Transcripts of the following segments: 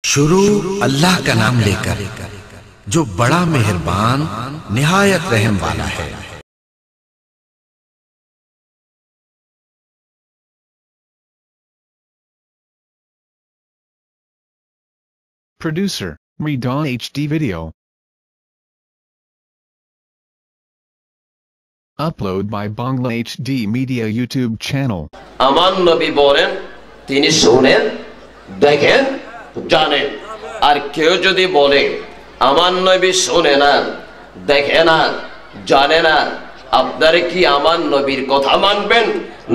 शुरू अल्लाह का नाम लेकर जो बड़ा मेहरबान निहायत रहम वाला है। Producer, Redon HD Video. Upload by Bangla HD Media YouTube channel. আমার নবী বলেন তিনি শুনেন, দেখেন, জানেন। আর কেউ যদি বলে আমার নবী শুনে না, দেখে না, জানে না, আপনারা কি আমার নবীর কথা মানবেন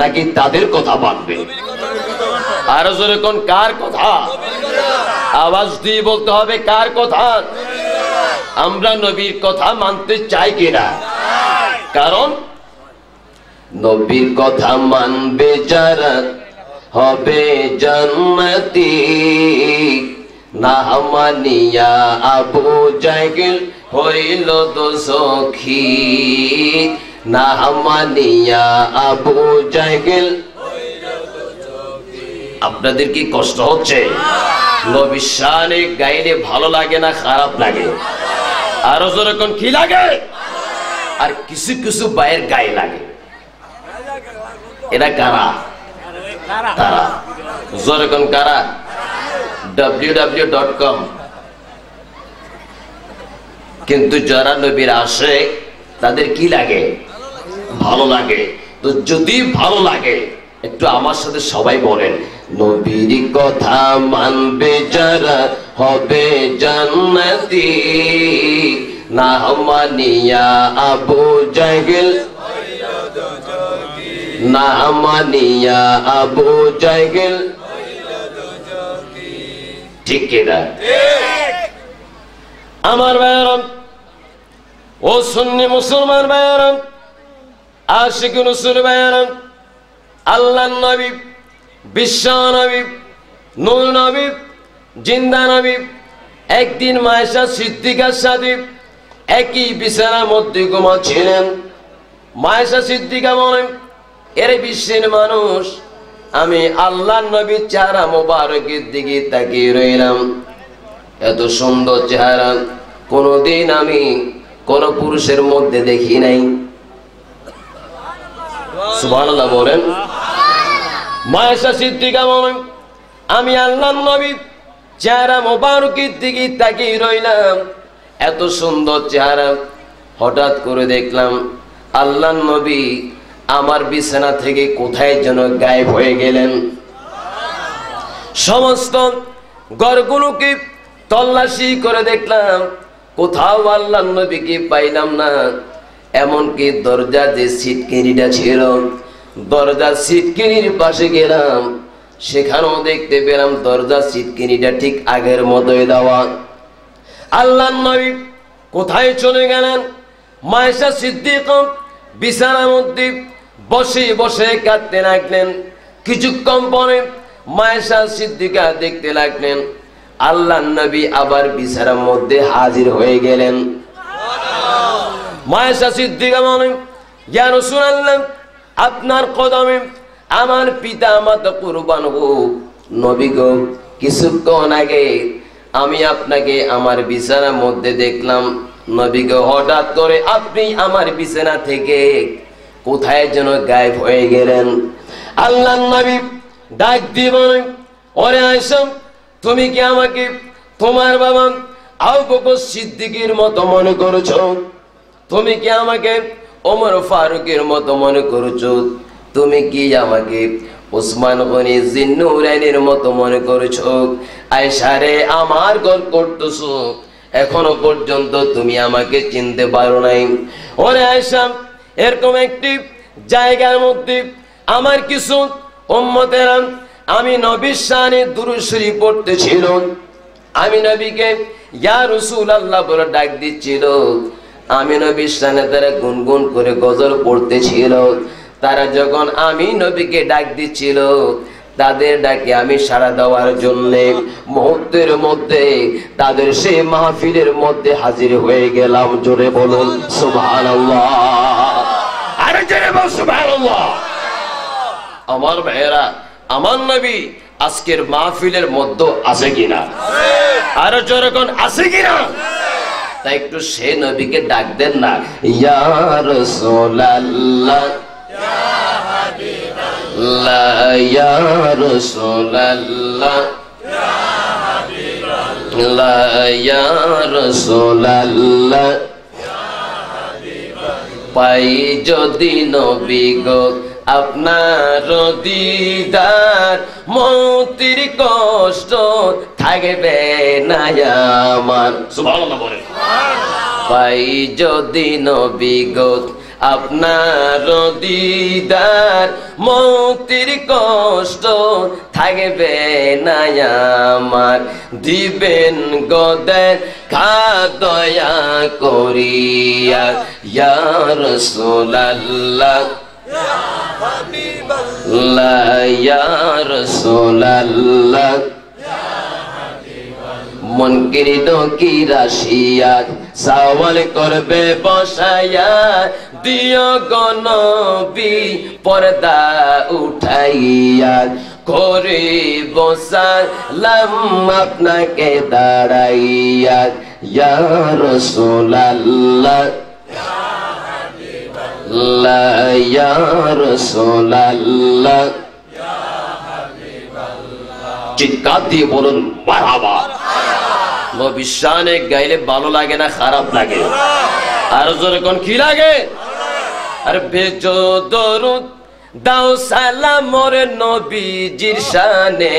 নাকি তাদের কথা মানবেন? আর জোরে কোন কার কথা? আওয়াজ দিয়ে বলতে হবে কার কথা? আমরা নবীর কথা মানতে চাই কিনা? কারণ নবীর কথা মানবে যারা হবে জান্নাতি, না মানিয়া আবু জাহেল হইল দোজখী, না মানিয়া আবু জাহেল। আপনাদের কি কষ্ট হচ্ছে? নবীর শানে গাইলে ভালো লাগে না খারাপ লাগে? আরো যখন কি লাগে? আর কিছু কিছু বাইরের গায়ে লাগে। এটা কারা? তারা যখন কারা? www.com। কিন্তু যারা নবীর আসে তাদের কি লাগে? ভালো লাগে। তো যদি ভালো লাগে একটু আমার সাথে সবাই বলেন, নবীর কথা মানবে যারা হবে জান্নাতি, না মানিয়া আবু জাহেল, না মানিয়া আবু জাহেল। ঠিক কিনা? আমার ভাইয়েরা, ও সুন্নি মুসলমান ভাইয়েরা, আশিক রাসূল ভাইয়েরা, আল্লাহর নবী, বিশ্ব নবী, নূর নবী, জিন্দা নবী একদিন মায়েশা সিদ্দিকার সাথে একই বিছানার মধ্যে ঘুমাচ্ছিলেন। মায়েশা সিদ্দিকা বলেন, এরে বিশ্বের মানুষ, আমি আল্লাহর নবীর চেহারা মোবারকের দিকে তাকিয়ে রইলাম। এত সুন্দর চেহারা কোনদিন আমি কোন পুরুষের মধ্যে দেখি নাই। সুবহানাল্লাহ বলেন। মায়েশা সিদ্দিকা বলেন, আমি আল্লাহর নবীর চেহারা মোবারকের দিকে তাকিয়ে রইলাম, এত সুন্দর চেহারা। হঠাৎ করে দেখলাম আল্লাহর নবী আমার বিছানা থেকে কোথায় যেন গায়েব হয়ে গেলেন। সমস্ত ঘরগুলোকে তল্লাশি করে দেখলাম, কোথাও আল্লাহর নবীকে পাইলাম না। এমনকি দরজা যে সিটকিনিটা ছিল, দরজার সিটকিনির পাশে গেলাম, সেখানেও দেখতে পেলাম দরজার সিটকিনিটা ঠিক আগের মতোই দেওয়া। আল্লাহর নবী কোথায় চলে গেলেন? মায়েশা সিদ্দিকা বিছানার মধ্যে বসে বসে কাঁদতে লাগলেন। কিছুক্ষণ পরে মায়েশা সিদ্দিকা দেখতে লাগলেন আল্লাহর নবী আবার বিছানার মধ্যে হাজির হয়ে গেলেন। মায়েশা সিদ্দিকা বলেন, ইয়া রাসূলুল্লাহ, আপনার কদমে আমার পিতা মাতা কুরবান হোক। নবী গো, কিছুক্ষণ আগে আমি আপনাকে আমার বিছানার মধ্যে দেখলাম। নবী গো, হঠাৎ করে আপনি আমার বিছানা থেকে কোথায় যেন গায়েব হয়ে গেলেন। আল্লাহর নবী ডাক দিয়ে বলেন, ওরে আয়েশা, তুমি কি আমাকে তোমার বাবা আবু বকর সিদ্দিকের মতো মনে করেছো? তুমি কি আমাকে ওমর ফারুকের মতো মনে করেছো? তুমি কি আমাকে ওসমান গনি জিন্নুরাইনের মতো মনে করেছো? আয়েশা রে, আমার ঘর করতেছো, এখনো পর্যন্ত তুমি আমাকে চিনতে পারো নাই। ওরে আয়েশা, এরকম একটি জায়গার মধ্যে আমার কিছু উম্মতেরা আমি নবীর শানে দুরূদ শরীফ পড়তেছিল। আমি নবীকে ইয়া রাসূলুল্লাহ বলে ডাক দিচ্ছিল। আমি নবীর শানে তারা গুনগুন করে গজল পড়তেছিল। তারা যখন আমি নবীকে ডাক দিচ্ছিল, তাদের ডাকে আমি সাড়া দেওয়ার জন্য মুহূর্তের মধ্যে তাদের সেই মাহফিলের মধ্যে হাজির হয়ে গেলাম। জোরে বলুন সুবহানাল্লাহ। আরে জোরে বল সুবহানাল্লাহ। আমার ভাইয়েরা, আমার নবী আজকের মাহফিলের মধ্যে আছে কিনা? আরো জোরকন আছে কিনা? তাই একটু সে নবীকে ডাক দেন না, ইয়া রাসূলুল্লাহ, ইয়া হাবিবাল্লাহ, ইয়া রাসূলুল্লাহ, ইয়া হাবিবাল্লাহ, ইয়া রাসূলুল্লাহ, ইয়া হাবিবাল্লাহ। পাই যদি নবী গো আপনার দিদার, মৌতির কষ্ট থাকবে না আমার। সুবহানাল্লাহ বলেন। পাই যদি নবী গো আপনার দিদার, মৌতির কষ্ট থাকবে না আমার। দিবেন গোদের দয়া করিয়া, ইয়া রাসূলুল্লাহ, ইয়া হাবিবাল্লাহ, ইয়া রাসূলুল্লাহ, ইয়া হাবিবাল্লাহ। মুনকির নকির আসিয়া সওয়াল করবে বসায়া, দিও গো নবী পর্দা উঠাইয়া, করিব সালাম আপনাকে দাঁড়াইয়া, ইয়া রাসূলুল্লাহ, ইয়া রাসূলুল্লাহ, চিৎকার দিয়ে বলুন মারহাবা। নবীর শানে গাইলে ভালো লাগে না খারাপ লাগে? আর জোরে কোন কি লাগে? আর বেজো দরুদ দাও সালাম মোর নবীজির শানে,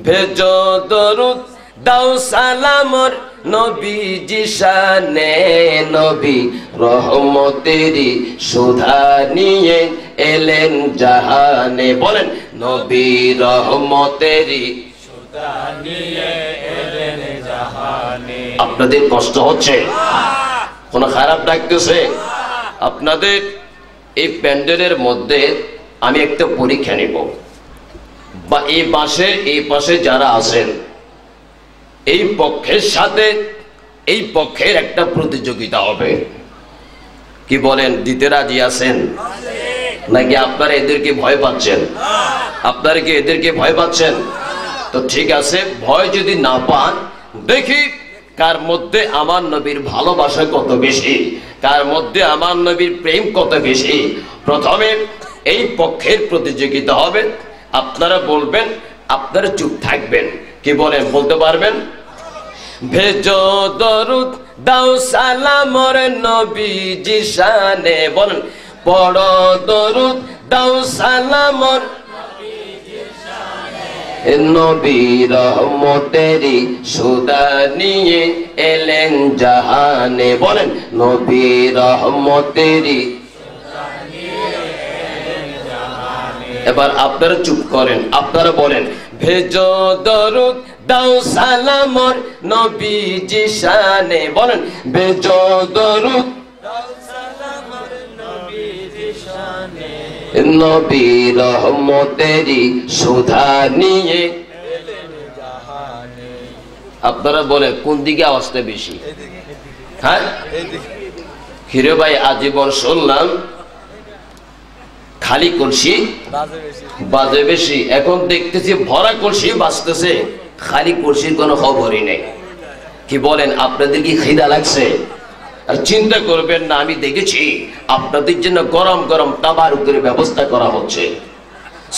বেজো দরুদ দাও সালাম মোর নবীজি শানে। নবী রহমতেরি সুধা নিয়ে এলেন জাহানে। বলেন, নবী রহমতেরি সুধা নিয়ে এলেন জাহানে। আপনাদের কষ্ট হচ্ছে? কোন খারাপ লাগতেছে? আপনাদের এই প্যান্ডেলের মধ্যে আমি একটা পরীক্ষা নিব, বা এই বাসের এই পাশে যারা আছেন, এই পক্ষের সাথে এই পক্ষের একটা প্রতিযোগিতা হবে। কি বলেন, দিতে রাজি আছেন নাকি আপনারা এদেরকে ভয় পাচ্ছেন? আপনারা কি এদেরকে ভয় পাচ্ছেন? তো ঠিক আছে, ভয় যদি না পান, দেখি কার মধ্যে আমার নবীর ভালোবাসা কত বেশি, কার মধ্যে আমার নবীর প্রেম কত বেশি। প্রথমে এই পক্ষের প্রতিযোগিতা হবে। আপনারা বলবেন, আপনারা চুপ থাকবেন। কি বলেন, বলতে পারবেন? ভেজো দরুদ দাও সালাম মোর নবীজি শানে। বলেন, পড়ো দরুদ দাও সালাম মোর নবীজি শানে। নবী রহমতেরি সুধা নিয়ে এলেন জাহানে। বলেন, নবী রহমতেরি সুধা নিয়ে এলেন জাহানে। এবার আপনারা চুপ করেন, আপনারা বলেন, ভেজো দরুদ দাও সালাম মোর নবীজি শানে। বলেন, ভেজো দরুদ দাও সালাম মোর নবীজি শানে। নবী রহমতেরি সুধা নিয়ে এলেন জাহানে। আপনারা বলেন, কোন দিকে আওয়াজটা বেশি? হ্যাঁ, হিরে ভাই আজীবন শুনলাম খালি কলসি বাজে বেশি, এখন দেখতেছি ভরা কলসি বাজতেছে, খালি কলসির কোনো খবরই নেই। কি বলেন, আপনাদের কি খিদা লাগছে? আর চিন্তা করবেন না, আমি দেখেছি আপনাদের জন্য গরম গরম তাবারুকের ব্যবস্থা করা হচ্ছে।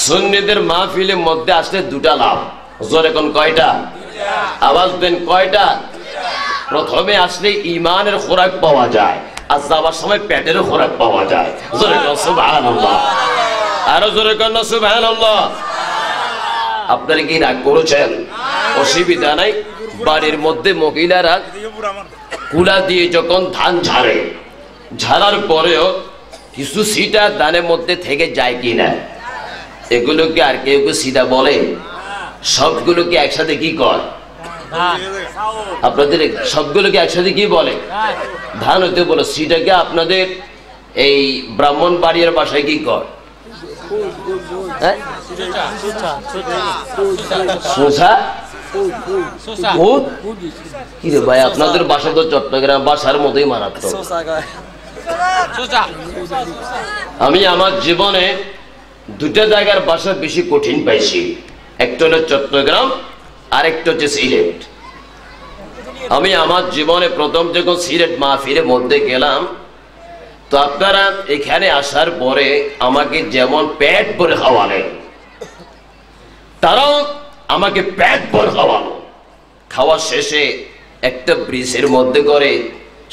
সুন্নিদের মাহফিলের মধ্যে আসলে দুটা লাভ। জোরে কোন কয়টা? আওয়াজ দেন, কয়টা? প্রথমে আসলে ইমানের খোরাক পাওয়া যায়, আর যাওয়ার সময় পেটেরও খোরাক পাওয়া যায়। জোরে কোন সুবহানাল্লাহ, আরো জোরে কোন সুবহানাল্লাহ। আপনারা কি রাগ করেছেন? অসুবিধা নাই। বাড়ির মধ্যে মহিলারা কুলা দিয়ে যখন ধান ঝাড়ে, ঝাড়ার পরেও কিছু সিটা ধানের মধ্যে থেকে যায় কিনা, এগুলোকে আর কেউ কেউ সিধা বলে, সবগুলোকে একসাথে কি কয়? আপনাদের সবগুলোকে একসাথে কি বলে? ধান হতে বলো। সিটাকে আপনাদের এই ব্রাহ্মণবাড়িয়ার ভাষায় কি কয়? কিরে ভাই, আপনাদের বাসা তো চট্টগ্রাম বাসার মতোই মারাত্মক। আমি আমার জীবনে দুটা জায়গার ভাষা বেশি কঠিন পাইছি। একটা হলো চট্টগ্রাম, আরেকটা হচ্ছে সিলেট। আমি আমার জীবনে প্রথম যখন সিলেট মাহফিলের মধ্যে গেলাম, তো আপনারা এখানে আসার পরে আমাকে যেমন পেট ভরে খাওয়ালেন, তারাও আমাকে পেট ভরে খাওয়ালো। খাওয়া শেষে একটা ব্রিজের মধ্যে করে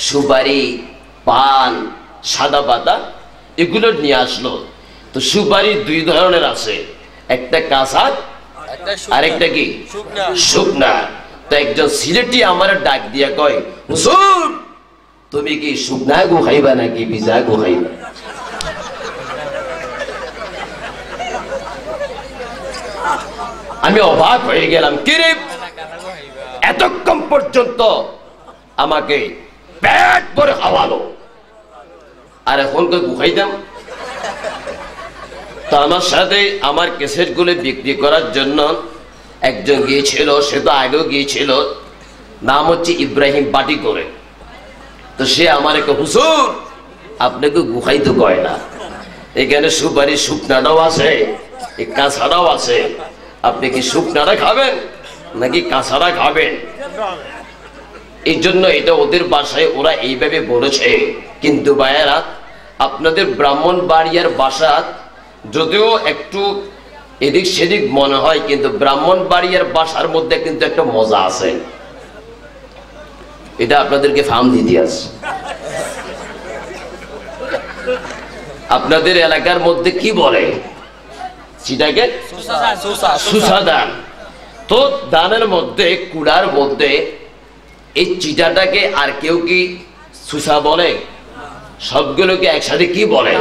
সুপারি, পান, সাদা পাতা এগুলো নিয়ে আসলো। তো সুপারি দুই ধরনের আছে, একটা কাঁচা আর একটা কি শুকনা। তো একজন সিলেটি আমার ডাক দিয়া কয়, হুজুর তুমি কি শুকনা গু খাইবা নাকি ভিজা গু খাইবা? আমি অবাক হয়ে গেলাম, কিরে এতক্ষণ পর্যন্ত আমাকে পেট ভরে খাওয়ালো, আর এখন তো গুখাইতাম। তো আমার সাথে আমার ক্যাসেট গুলো বিক্রি করার জন্য একজন গিয়েছিল, সে তো আগেও গিয়েছিল, নাম হচ্ছে ইব্রাহিম বাটি করে। তো সে আমার একটা, হুজুর আপনাকে গুখাইতে কয় না, এখানে সুপারি শুকনাটাও আছে, এই কাঁচাটাও আছে, আপনি কি শুকনাটা খাবেন নাকি কাঁচাটা খাবেন? এই জন্য এটা ওদের বাসায় ওরা এইভাবে বলেছে। কিন্তু ভাইয়েরা, আপনাদের ব্রাহ্মণবাড়িয়ার বাসা যদিও একটু এদিক সেদিক মনে হয়, কিন্তু ব্রাহ্মণবাড়িয়ার বাসার মধ্যে কিন্তু একটা মজা আছে, এটা আপনাদেরকে ফার্ম দিতে আছে। আপনাদের এলাকার মধ্যে কি বলে সেটাকে? সুসা ধান। তো ধানের মধ্যে, কুড়ার মধ্যে এই চিটাটাকে আর কেউ কি সুসা বলে? সবগুলোকে একসাথে কি বলে?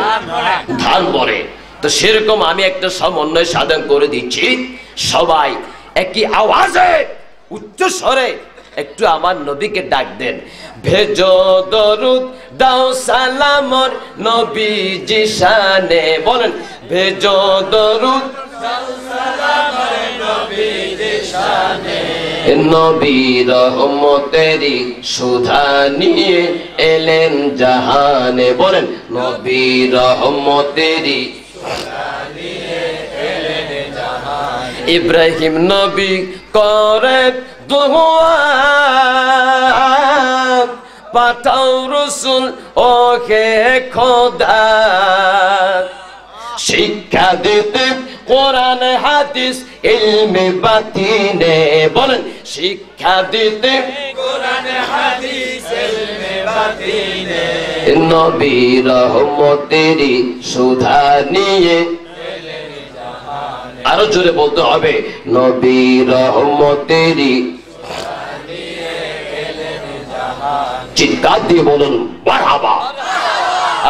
ধান বলে। তো সেরকম আমি একটা সমন্বয় সাধন করে দিচ্ছি, সবাই একই আওয়াজে উচ্চ স্বরে একটু আমার নবীকে ডাক দেন। ভেজো দরুদ দাও সালামর নবীজি শানে, বলেন ভেজো দরুদ দাও সালামর নবীজি শানে। নবী রহমতেরি সুধা নিয়ে এলেন জাহানে, বলেন নবী রহমতেরি সুধা নিয়ে এলেন জাহানে। ইব্রাহিম নবী করে দোয়া, পাঠাও রসুল ও হে খোদা, শিক্ষা দিতে কোরআন হাদিস ইলমে বাতিনে, বলেন শিক্ষা দিতে কোরআন হাদিস ইলমে বাতিনে। নবী রহমতেরি সুধা নিয়ে, আরো জোরে বলতে হবে, নবী রহমতেরি, চিৎকার দিয়ে বলুন মারহাবা,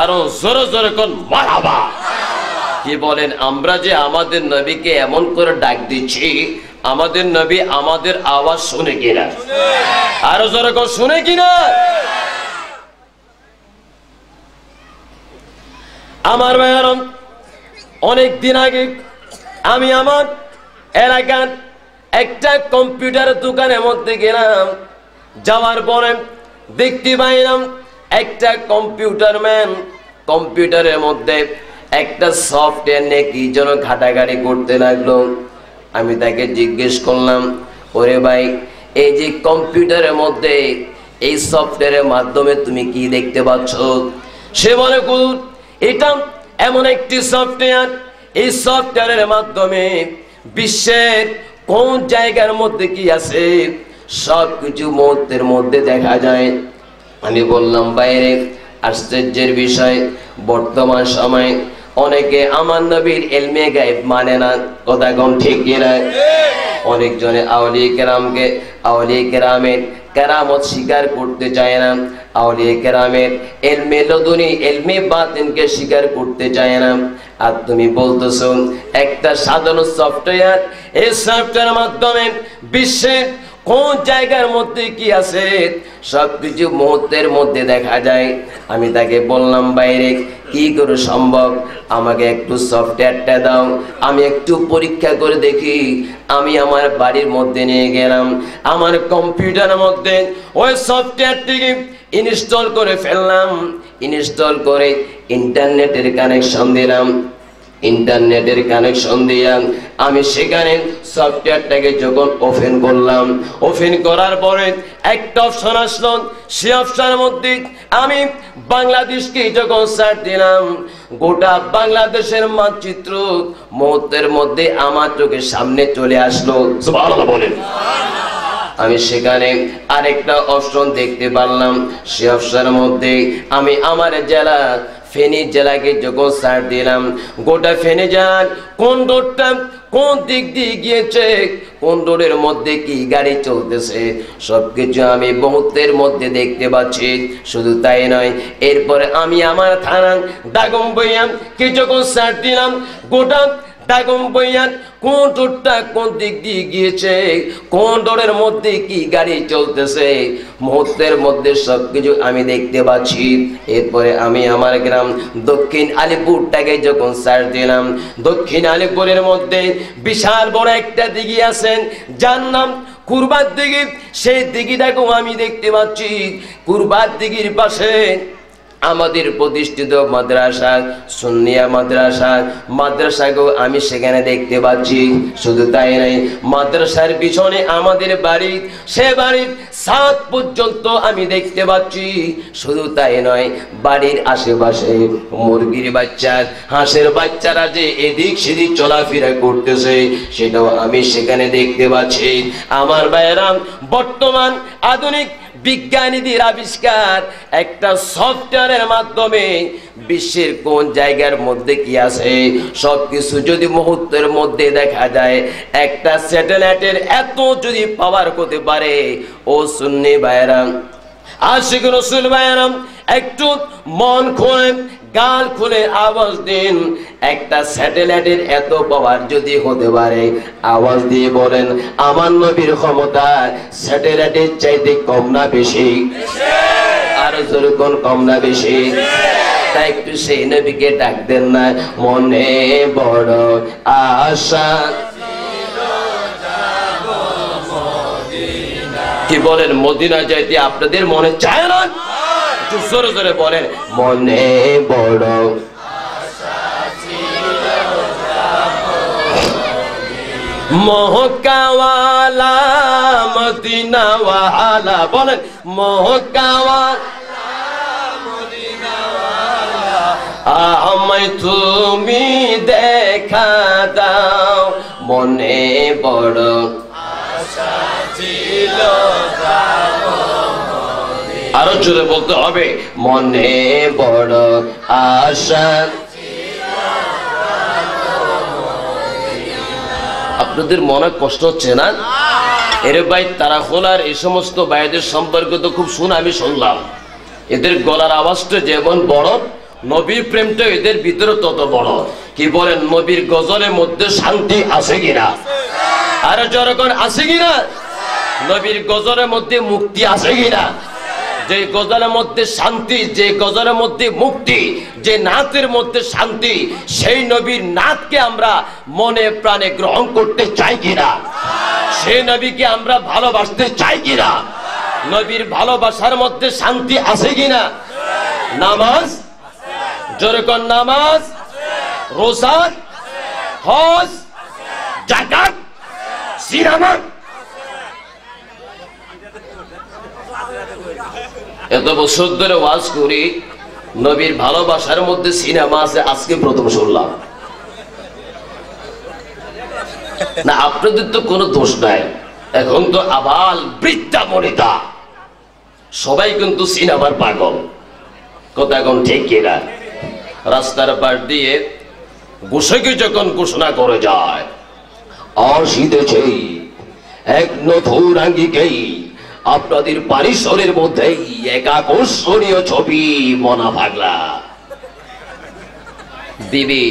আরো জোরে জোরে কোন মারহাবা। কি বলেন, আমরা যে আমাদের নবীকে এমন করে ডাক দিচ্ছি, আমাদের নবী আমাদের আওয়াজ শুনে কিনা? আরো জোরে কোন শুনে কিনা? আমার ভাইয়েরা, অনেক দিন আগে আমি আমার এলাকার একটা কম্পিউটার দোকানের মধ্যে গেলাম। যাওয়ার পরে দেখতে পাইলাম একটা কম্পিউটার ম্যান কম্পিউটারের মধ্যে একটা সফটওয়্যার নিয়ে কি যেন ঘাটাঘাটি করতে লাগলো। আমি তাকে জিজ্ঞেস করলাম, ওরে ভাই, এই যে কম্পিউটারের মধ্যে এই সফটওয়্যারের মাধ্যমে তুমি কি দেখতে পাচ্ছ? সে বলে, এটা এমন একটি সফটওয়্যার, এই সফটওয়্যারের মাধ্যমে বিশ্বের কোন জায়গার মধ্যে কি আছে সবকিছু মুহূর্তের মধ্যে দেখা যায়। আমি বললাম, বাইরে আশ্চর্যের বিষয়, বর্তমান সময়ে অনেকে আমার নবীর ইলমে গায়েব মানে না, কথা কম ঠিক কিনা? অনেকজনে আউলিয়া কেরামকে, আউলিয়া কেরামের কেরামত স্বীকার করতে চায় না, আউলিয়া কেরামের ইলমে লদুনি ইলমে বাতিনকে স্বীকার করতে চায় না। আর তুমি বলতেছো একটা সাধারণ সফটওয়্যার, এই সফটওয়্যারের মাধ্যমে বিশ্বের কোন জায়গার মধ্যে কি আছে সবকিছু মুহূর্তের মধ্যে দেখা যায়। আমি তাকে বললাম, বাইরে কি করে সম্ভব? আমাকে একটু সফটওয়্যারটা দাও, আমি একটু পরীক্ষা করে দেখি। আমি আমার বাড়ির মধ্যে নিয়ে গেলাম, আমার কম্পিউটারের মধ্যে ওই সফটওয়্যারটিকে ইনস্টল করে ফেললাম। ইনস্টল করে ইন্টারনেটের কানেকশন দিলাম। ইন্টারনেটের কানেকশন দিয়ে আমি সেখানে সফটওয়্যারটাকে যখন ওপেন করলাম, ওপেন করার পরে একটা অপশন আসলো। সেই অপশনের মধ্যে আমি বাংলাদেশকে যখন সার্চ দিলাম, গোটা বাংলাদেশের মানচিত্র মুহূর্তের মধ্যে আমার চোখের সামনে চলে আসলো। সুবহানাল্লাহ বলেন। আমি সেখানে আরেকটা অপশন দেখতে পারলাম। সেই অপশনের মধ্যে আমি আমার জেলা ফেনী জেলাকে যখন সার্চ দিলাম, গোটা ফেনী জেলার কোন রোডটা কোন দিক দিয়ে গিয়েছে, কোন রোডের মধ্যে কি গাড়ি চলতেছে, সবকিছু আমি মুহূর্তের মধ্যে দেখতে পাচ্ছি। শুধু তাই নয়, এরপরে আমি আমার থানা দাগনভূঞাকে যখন সার্চ দিলাম, গোটা দাগনভূঞার কোন রোডটা কোন দিক দিয়ে গিয়েছে, কোন রোডের মধ্যে কি গাড়ি চলতেছে, মুহূর্তের মধ্যে সবকিছু আমি দেখতে পাচ্ছি। এরপরে আমি আমার গ্রাম দক্ষিণ আলিপুরটাকে যখন সার্চ দিলাম, দক্ষিণ আলিপুরের মধ্যে বিশাল বড় একটা দিঘি আছেন, যার নাম কুরবার দিঘি। সেই দিঘিটাকেও আমি দেখতে পাচ্ছি। কুরবার দিঘির পাশে আমাদের প্রতিষ্ঠিত মাদ্রাসা সুন্নিয়া মাদ্রাসাকেও আমি সেখানে দেখতে পাচ্ছি। শুধু তাই নয়, মাদ্রাসার পিছনে আমাদের বাড়ি, সে বাড়ির ছাদ পর্যন্ত আমি দেখতে পাচ্ছি। শুধু তাই নয়, বাড়ির আশেপাশে মুরগির বাচ্চা, হাঁসের বাচ্চারা যে এদিক সেদিক চলাফেরা করতেছে, সেটাও আমি সেখানে দেখতে পাচ্ছি। আমার ভাইয়েরা, বর্তমান আধুনিক বিজ্ঞানীদের আবিষ্কার একটা সফটওয়্যারের মাধ্যমে বিশ্বের কোন জায়গার মধ্যে কি আছে সবকিছু যদি মুহূর্তের মধ্যে দেখা যায়। একটা স্যাটেলাইটের এত যদি পাওয়ার হতে পারে, ও সুন্নি ভাইরা, আশিক রাসূল ভাইরা, একটু মন খুলে গাল খুলে আওয়াজ দিন, একটা স্যাটেলাইটের এত পাওয়ার যদি হতে পারে, আওয়াজ দিয়ে বলেন আমার নবীর ক্ষমতা স্যাটেলাইটের চাইতে কম না বেশি? আর জোরে কোন, কম না বেশি? তাই একটু সেই নবীকে ডাক দেন না, মনে বড় আশা। কি বলেন, মদিনা যাইতে আপনাদের মনে চায় না? একটু জোরে জোরে বলেন, মনে বড় মহকাওয়ালা মদিনাওয়ালা, বলেন মহকাওয়ালা মদিনাওয়ালা, আমায় তুমি দেখা দাও, মনে বড় আশা ছিল। আরো জোরে বলতে হবে, মনে বড় আশা। আপনাদের মনে কষ্ট হচ্ছে না? এর ভাই তারা খোলার এই সমস্ত ভাইদের সম্পর্কে তো খুব আমি শুনলাম। এদের গলার আওয়াজটা যেমন বড়, নবীর প্রেমটা এদের ভিতরে তত বড়। কি বলেন, নবীর গজলের মধ্যে শান্তি আছে কিনা? আরে যখন আছে কিনা? নবীর গজলের মধ্যে মুক্তি আছে কিনা? যে গজলের মধ্যে শান্তি, যে গজলের মধ্যে মুক্তি, যে নাতের মধ্যে শান্তি, সেই নবীর নাতকে আমরা মনে প্রাণে গ্রহণ করতে চাই কিনা? সেই নবীকে আমরা ভালোবাসতে চাই কিনা? নবীর ভালোবাসার মধ্যে শান্তি আছে কিনা? নামাজ, জোরে কোন, নামাজ, রোজা, হজ, যাকাত, সিনেমা, এত বছর ধরে ওয়াজ করি, নবীর ভালোবাসার মধ্যে সিনেমা আছে আজকে প্রথম শুনলাম। না, আপনাদের তো কোনো দোষ নাই। এখন তো আবাল বৃদ্ধা বনিতা সবাই কিন্তু সিনেমার পাগল। কথা এখন ঠিক কিনা? রাস্তার পাশ দিয়ে গোসাইকে যখন ঘোষণা করে যায়, আসিতেছে এক নতুন আঙ্গিকেই আপনাদের পরিসরের মধ্যেই এক আকর্ষণীয় ছবি, মনা পাগলা। বিবি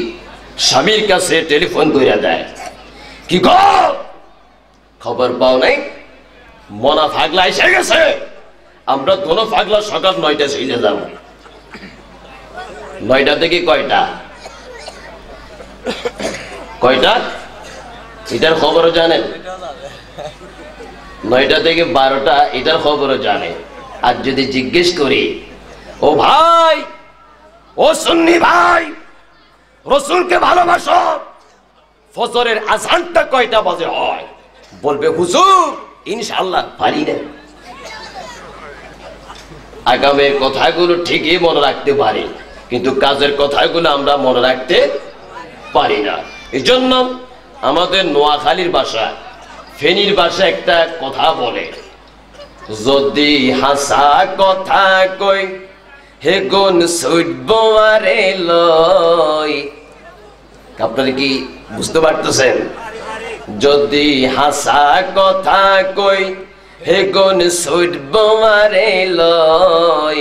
স্বামীর কাছে টেলিফোন করে দেয়, কি গো খবর পাও নাই? মনা পাগলা এসে গেছে। আমরা দোনো পাগলা সকাল 9টায় ছেড়ে যাব। 9টা থেকে কয়টা? কয়টা? এটার খবরও জানেন? 9টা থেকে 12টা, এটার খবরও জানে। আর যদি জিজ্ঞেস করি, ও ভাই, ও সুন্নি ভাই, ও রাসূলকে ভালোবাসো, ফজরের আযানটা কয়টা বাজে হয়? বলবে হুজুর ইনশাআল্লাহ পারি না। আগামের কথাগুলো ঠিকই মনে রাখতে পারি, কিন্তু কাজের কথাগুলো আমরা মনে রাখতে পারি না। এই জন্য আমাদের নোয়াখালীর ভাষা, ফেনীর ভাষা একটা কথা বলে, যদি হাসা কথা কই হে গুণ ছুটব আরে লই। আপনারা কি বুঝতে পারতেছেন? যদি হাসা কথা কই হে গুণ ছুটব আরে লই,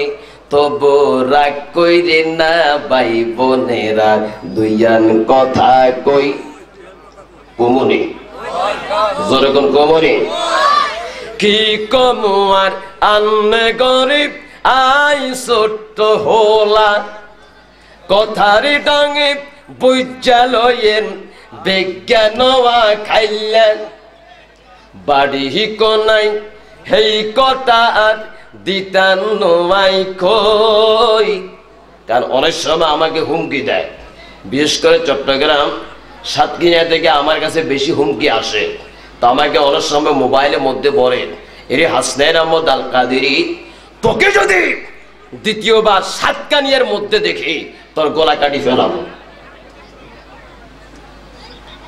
তবু রাগ কইরে না ভাই বোনেরা, দুইয়ান কথা কই। কমনি যেরকম কমনি কি কমুয়ার আন্নে গরিব আই ছোট্ট হোলা, কথারি ডাঙে বুঝালয়েন বিজ্ঞান খাইলেন, বাড়ি কোনাই হেই কটা আর দিতান নোয়াই কই। কারণ অনেক সময় আমাকে হুমকি দেয়, বিশেষ করে চট্টগ্রাম সাতক্ষীরা থেকে আমার কাছে বেশি হুমকি আসে। তো আমাকে অনেক সময় মোবাইলের মধ্যে বলে, এরে হাসনাইন আহমদ আল কাদেরী, তোকে যদি দ্বিতীয়বার সাতকানিয়ার মধ্যে দেখি তোর গলা কাটি ফেলাবো।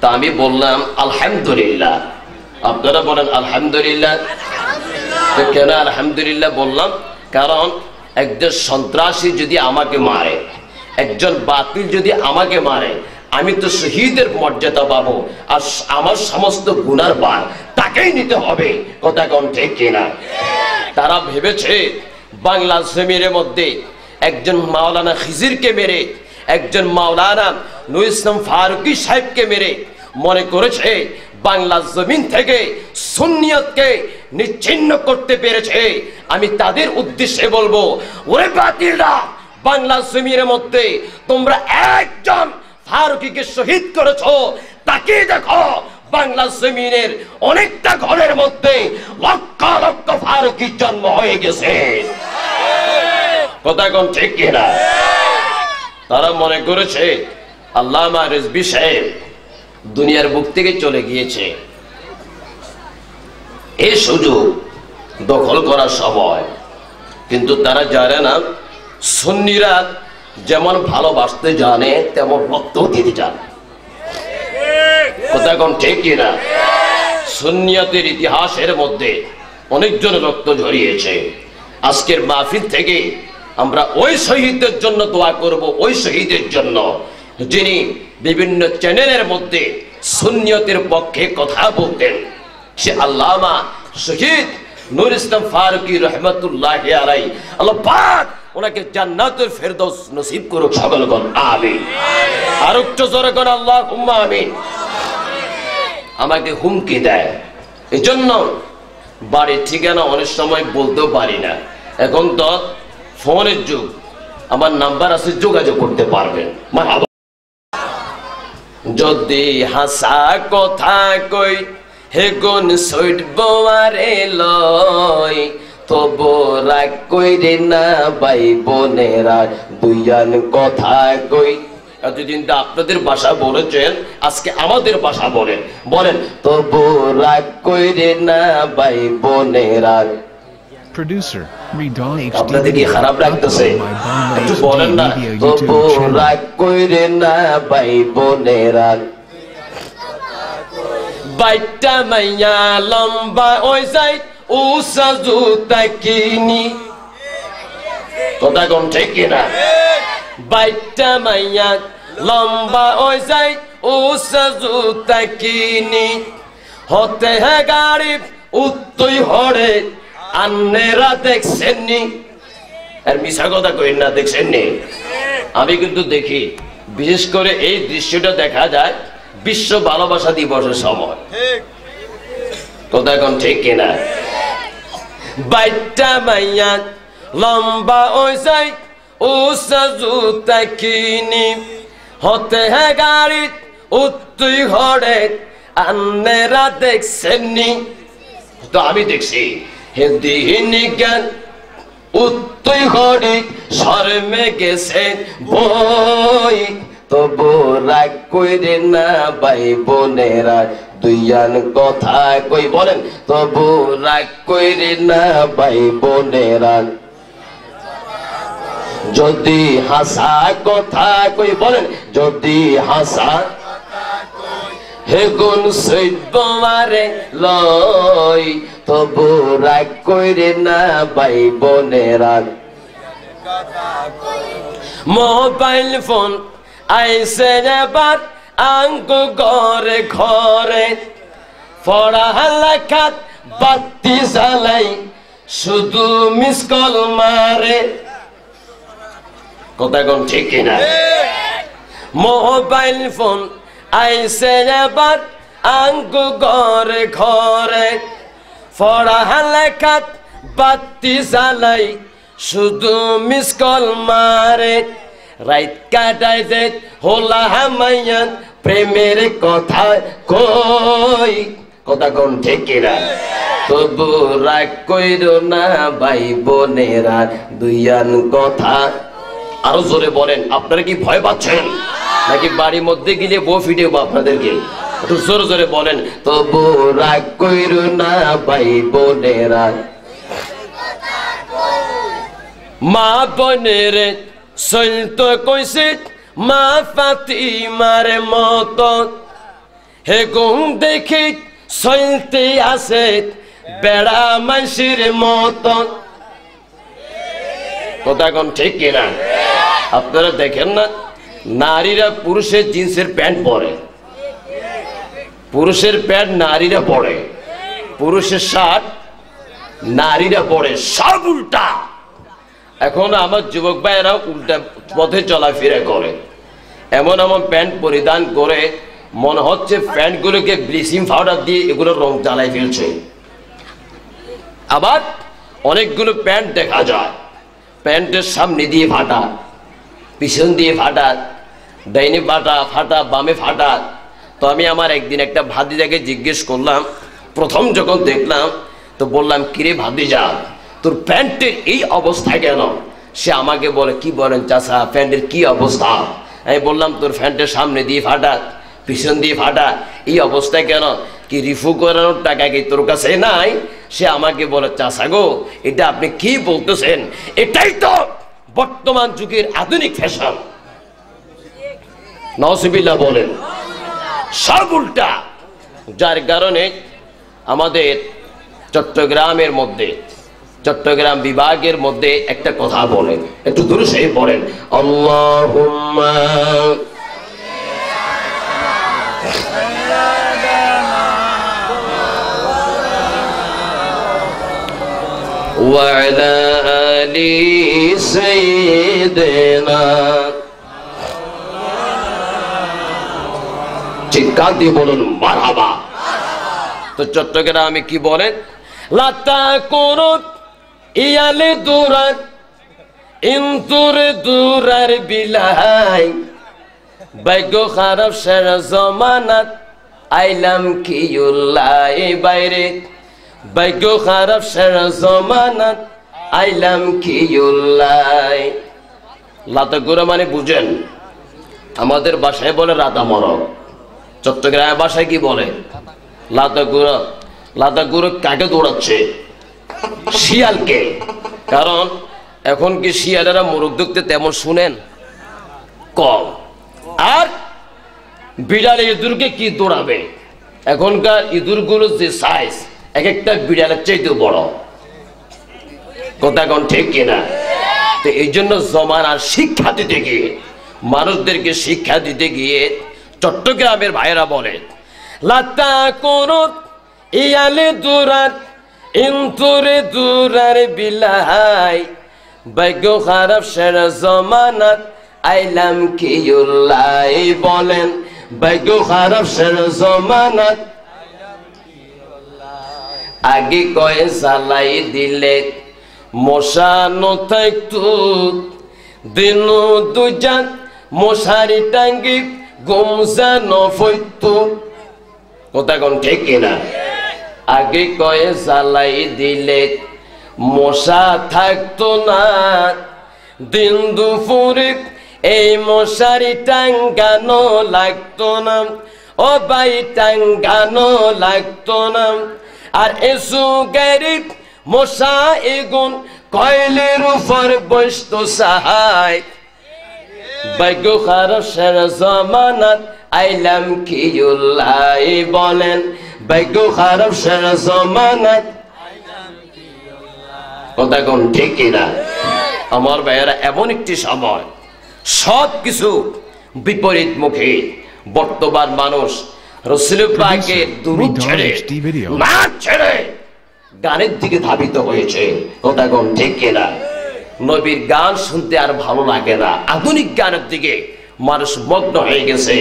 তা আমি বললাম আলহামদুলিল্লাহ। আপনারা বলেন আলহামদুলিল্লাহ। কেন আলহামদুলিল্লাহ বললাম? কারণ একজন সন্ত্রাসী যদি আমাকে মারে, একজন বাতিল যদি আমাকে মারে, আমি তো শহীদের মর্যাদা পাবো, আর আমার সমস্ত গুনার ভার তাকেই নিতে হবে। কথা কোন ঠিক কিনা? তারা ভেবেছে বাংলা জমিনের মধ্যে একজন মাওলানা খিজিরকে মেরে, একজন মাওলানা নূর ইসলাম ফারুকী সাহেবকে মেরে মনে করেছে বাংলা জমিন থেকে সুন্নিয়তকে নিচ্ছিন্ন করতে পেরেছে। আমি তাদের উদ্দেশ্যে বলবো, ওরে বাতিলরা, বাংলা জমিনের মধ্যে তোমরা একজন ফারুকীকে শহীদ করেছো, তাকে দেখো বাংলা জমিনের অনেকটা ঘরের মধ্যে লক্ষ লক্ষ ফারুকীর জন্ম হয়ে গেছে। কথা কোন ঠিক কিনা? তারা মনে করেছে আল্লামা রিজভী সাহেব দুনিয়ার বুক থেকে চলে গিয়েছে, এই সুযোগ দখল করার সময়। কিন্তু তারা জানে না সুন্নিরা যেমন ভালোবাসতে জানে তেমন রক্ত দিতে জানে। কথা কোন ঠিক কিনা? সুন্নিয়তের ইতিহাসের মধ্যে অনেকজন রক্ত ঝরিয়েছে। আজকের মাহফিল থেকে আমরা ওই শহীদদের জন্য দোয়া করব, ওই শহীদের জন্য যিনি বিভিন্ন চ্যানেলের মধ্যে সুন্নিয়তের পক্ষে কথা বলতেন। সে আল্লামা শহীদ নূর ইসলাম ফারুকী রহমতুল্লাহি আলাইহি। আল্লাহ পাক ওনাকে জান্নাতুল ফেরদৌস নসিব করুক। সকলে বল আমিন। আর একটু জোরে করে আল্লাহুম্মা আমিন। আমাকে হুমকি দেয়, এই জন্য বাড়ির ঠিকানা অনেক সময় বলতেও পারি না। এখন তো ফোনের যুগ, আমার নাম্বার আছে, যোগাযোগ করতে পারবেন। মারহাবা। যদি হাসা কথা কই হে গুণ ছুটব আরে লই, তবু রাগ কইরে না ভাই বোনেরা, দুইয়ান কথা কই। এতদিন তো আপনাদের ভাষা বলেছেন, আজকে আমাদের ভাষা বলেন, বলেন তবু রাগ কইরে না ভাই বোনেরা। Producer, Ridwan HD. আপনাদের কি খারাপ লাগতেছে? একটু বলেন না, তবু রাগ কইরে না ভাই বোনেরা। বাইটা মাইয়া লম্বা ওই যাই উষা জুতা কিনি। কথা কোন ঠিক কিনা? বাইটা মাইয়া লম্বা ওই যাই উষা জুতা কিনি, হতে হে গাড়ি উত্তই হরে আন্নেরা দেখছেননি। আর মিশা কথা কই না, দেখছেননি? আমি কিন্তু দেখি, বিশেষ করে এই দৃশ্যটা দেখা যায় বিশ্ব ভালোবাসা দিবসের সময়। কথা কোন ঠিক কিনা? বাইটা মাইয়া লম্বা ওই যাই উষা জুতা কিনি, হতে হে গাড়ি উত্তই হরে আন্নেরা দেখছেননি। তো আমি দেখছি হিন্দি জ্ঞান উত্তই হরে শর্মে গেছে বই, তবু রাগ কইরে না ভাই বোনেরা দুইয়ান কথা কই বলেন তবু রাগ কইরে না ভাই বোনেরা যদি হাসা কথা কই বলেন যদি হাসা হে গুণ সৈদ্যমারে লই তবু রাগ কইরে না ভাই বোনেরা মোবাইল ফোন আইসে এবার আঙ্গু ঘরে ঘরে পড়ালেখাত বাতি জ্বালাই শুধু মিস কল মারে কথা কোন ঠিক কিনা মোবাইল ফোন আইসে এবার আঙ্গু ঘরে ঘরে পড়ালেখাত বাতি জ্বালাই শুধু মিস কল মারে রাইত কাটাই দে হোলা হামাইয়ান প্রেমের কথা কই কথা কোন ঠিক কিনা তবু রাগ কইরো না ভাই বোনেরা দুইয়ান কথা আরো জোরে বলেন আপনারা কি ভয় পাচ্ছেন নাকি বাড়ির মধ্যে গিয়ে বউ ফিটেব আপনাদেরকে একটু জোরে জোরে বলেন তবু রাগ কইরো না ভাই বোনেরা মা বোনের সৈন্ত কইছে মা ফাতিমার মতো হে গুণ দেখি সইতে আছে বেড়া মাসির মতো কথা কোন ঠিক কিনা আপনারা দেখেন না নারীরা পুরুষের জিন্সের প্যান্ট পরে পুরুষের প্যান্ট নারীরা পরে পুরুষের শার্ট নারীরা পরে সব উল্টা এখন আমার যুবক ভাইয়েরা উল্টা পথে চলাফেরা করে এমন এমন প্যান্ট পরিধান করে মনে হচ্ছে প্যান্টগুলোকে ব্লিচিং পাউডার দিয়ে এগুলো রং জ্বালাই ফেলছে আবার অনেকগুলো প্যান্ট দেখা যায় প্যান্টের সামনে দিয়ে ফাটা পিছন দিয়ে ফাটা ডাইনে ফাটা ফাটা বামে ফাটা তো আমি আমার একদিন একটা ভাতিজাকে জিজ্ঞেস করলাম প্রথম যখন দেখলাম তো বললাম কিরে ভাতিজা তোর প্যান্টের এই অবস্থা কেন সে আমাকে বলে কি বলেন চাচা প্যান্টের কি অবস্থা আমি বললাম তোর প্যান্টের সামনে দিয়ে ফাটা পিছন দিয়ে ফাটা এই অবস্থা কেন কি রিফু করানোর টাকা কি তোর কাছে নাই সে আমাকে বলে চাচা গো এটা আপনি কি বলতেছেন এটাই তো বর্তমান যুগের আধুনিক ফ্যাশন নাউজুবিল্লাহ বলেন সব উল্টা যার কারণে আমাদের চট্টগ্রামের মধ্যে চট্টগ্রাম বিভাগের মধ্যে একটা কথা বলেন একটু দূরে সে বলেন আল্লাহুম্মা ওয়া আলা আলি সাইয়্যিদিনা চিৎকার দিয়ে বলুন মারহাবা তো চট্টগ্রামে কি বলেন লাতা কুরুত ইয়ালে দুরাত ইনতুরে দুরার বিলাই বাইগো খারাপ সারা জমানাত আইলাম কিউল্লাই বাইরে বাইগো খারাপ সারা জমানাত আইলাম কিউল্লাই লাতা গুরা মানে বুঝেন আমাদের ভাষায় বলে রাতা মরক চট্টগ্রামের ভাষায় কি বলে লাতা গুরা লাতা গুরু কাকে দৌড়াচ্ছে শিয়ালকে কারণ এখন কি শিয়ালেরা মোরগ দেখতে তেমন শুনেন কম আর বিড়াল ইঁদুরকে কি দৌড়াবে এখনকার ইঁদুরগুলোর যে সাইজ এক একটা বিড়ালের চাইতে বড় কথা কোন ঠিক কিনা তো এই জন্য জমানার শিক্ষা দিতে গিয়ে মানুষদেরকে শিক্ষা দিতে গিয়ে চট্টগ্রামের ভাইয়েরা বলে লাতা কুরুত ইয়ালে দুরাত ইনতুরে দুরার বিলাই বাইগো খারাপ সারা জমানাত আইলাম কিউল্লাই বলেন বাইগো খারাপ সারা জমানাত আগে কয়ে জ্বালাই দিলে মশা নথাইতো দিন দুজাত মশারি টাঙ্গি গুমজা নফইতো কথা কোন ঠিক কিনা আগে কয়ে জ্বালাই দিলে মশা থাকতো না দিন দুপুরে এই মশারি টাঙ্গানো লাগতো না, ও ভাই টাঙ্গানো লাগতো না। আর এসু গেরিব মশা এগুন কয়লের উপর বসতো সাহায়। ভাগ্য খারাপ সারা জমানাত আইলাম কি উল্লাই বলেন, ভাগ্য খারাপ সারা জমানাত কথা কোন ঠিক কিনা? আমার ভাইয়েরা, এমন একটি সময় সব কিছু বিপরীত মুখে বর্তমান মানুষ রাসূল পাকের দুরূদ ছেড়ে নাচ ছেড়ে গানের দিকে ধাবিত হয়েছে। কথা কোন ঠিক কিনা? নবীর গান শুনতে আর ভালো লাগে না, আধুনিক গানের দিকে মানুষ মগ্ন হয়ে গেছে।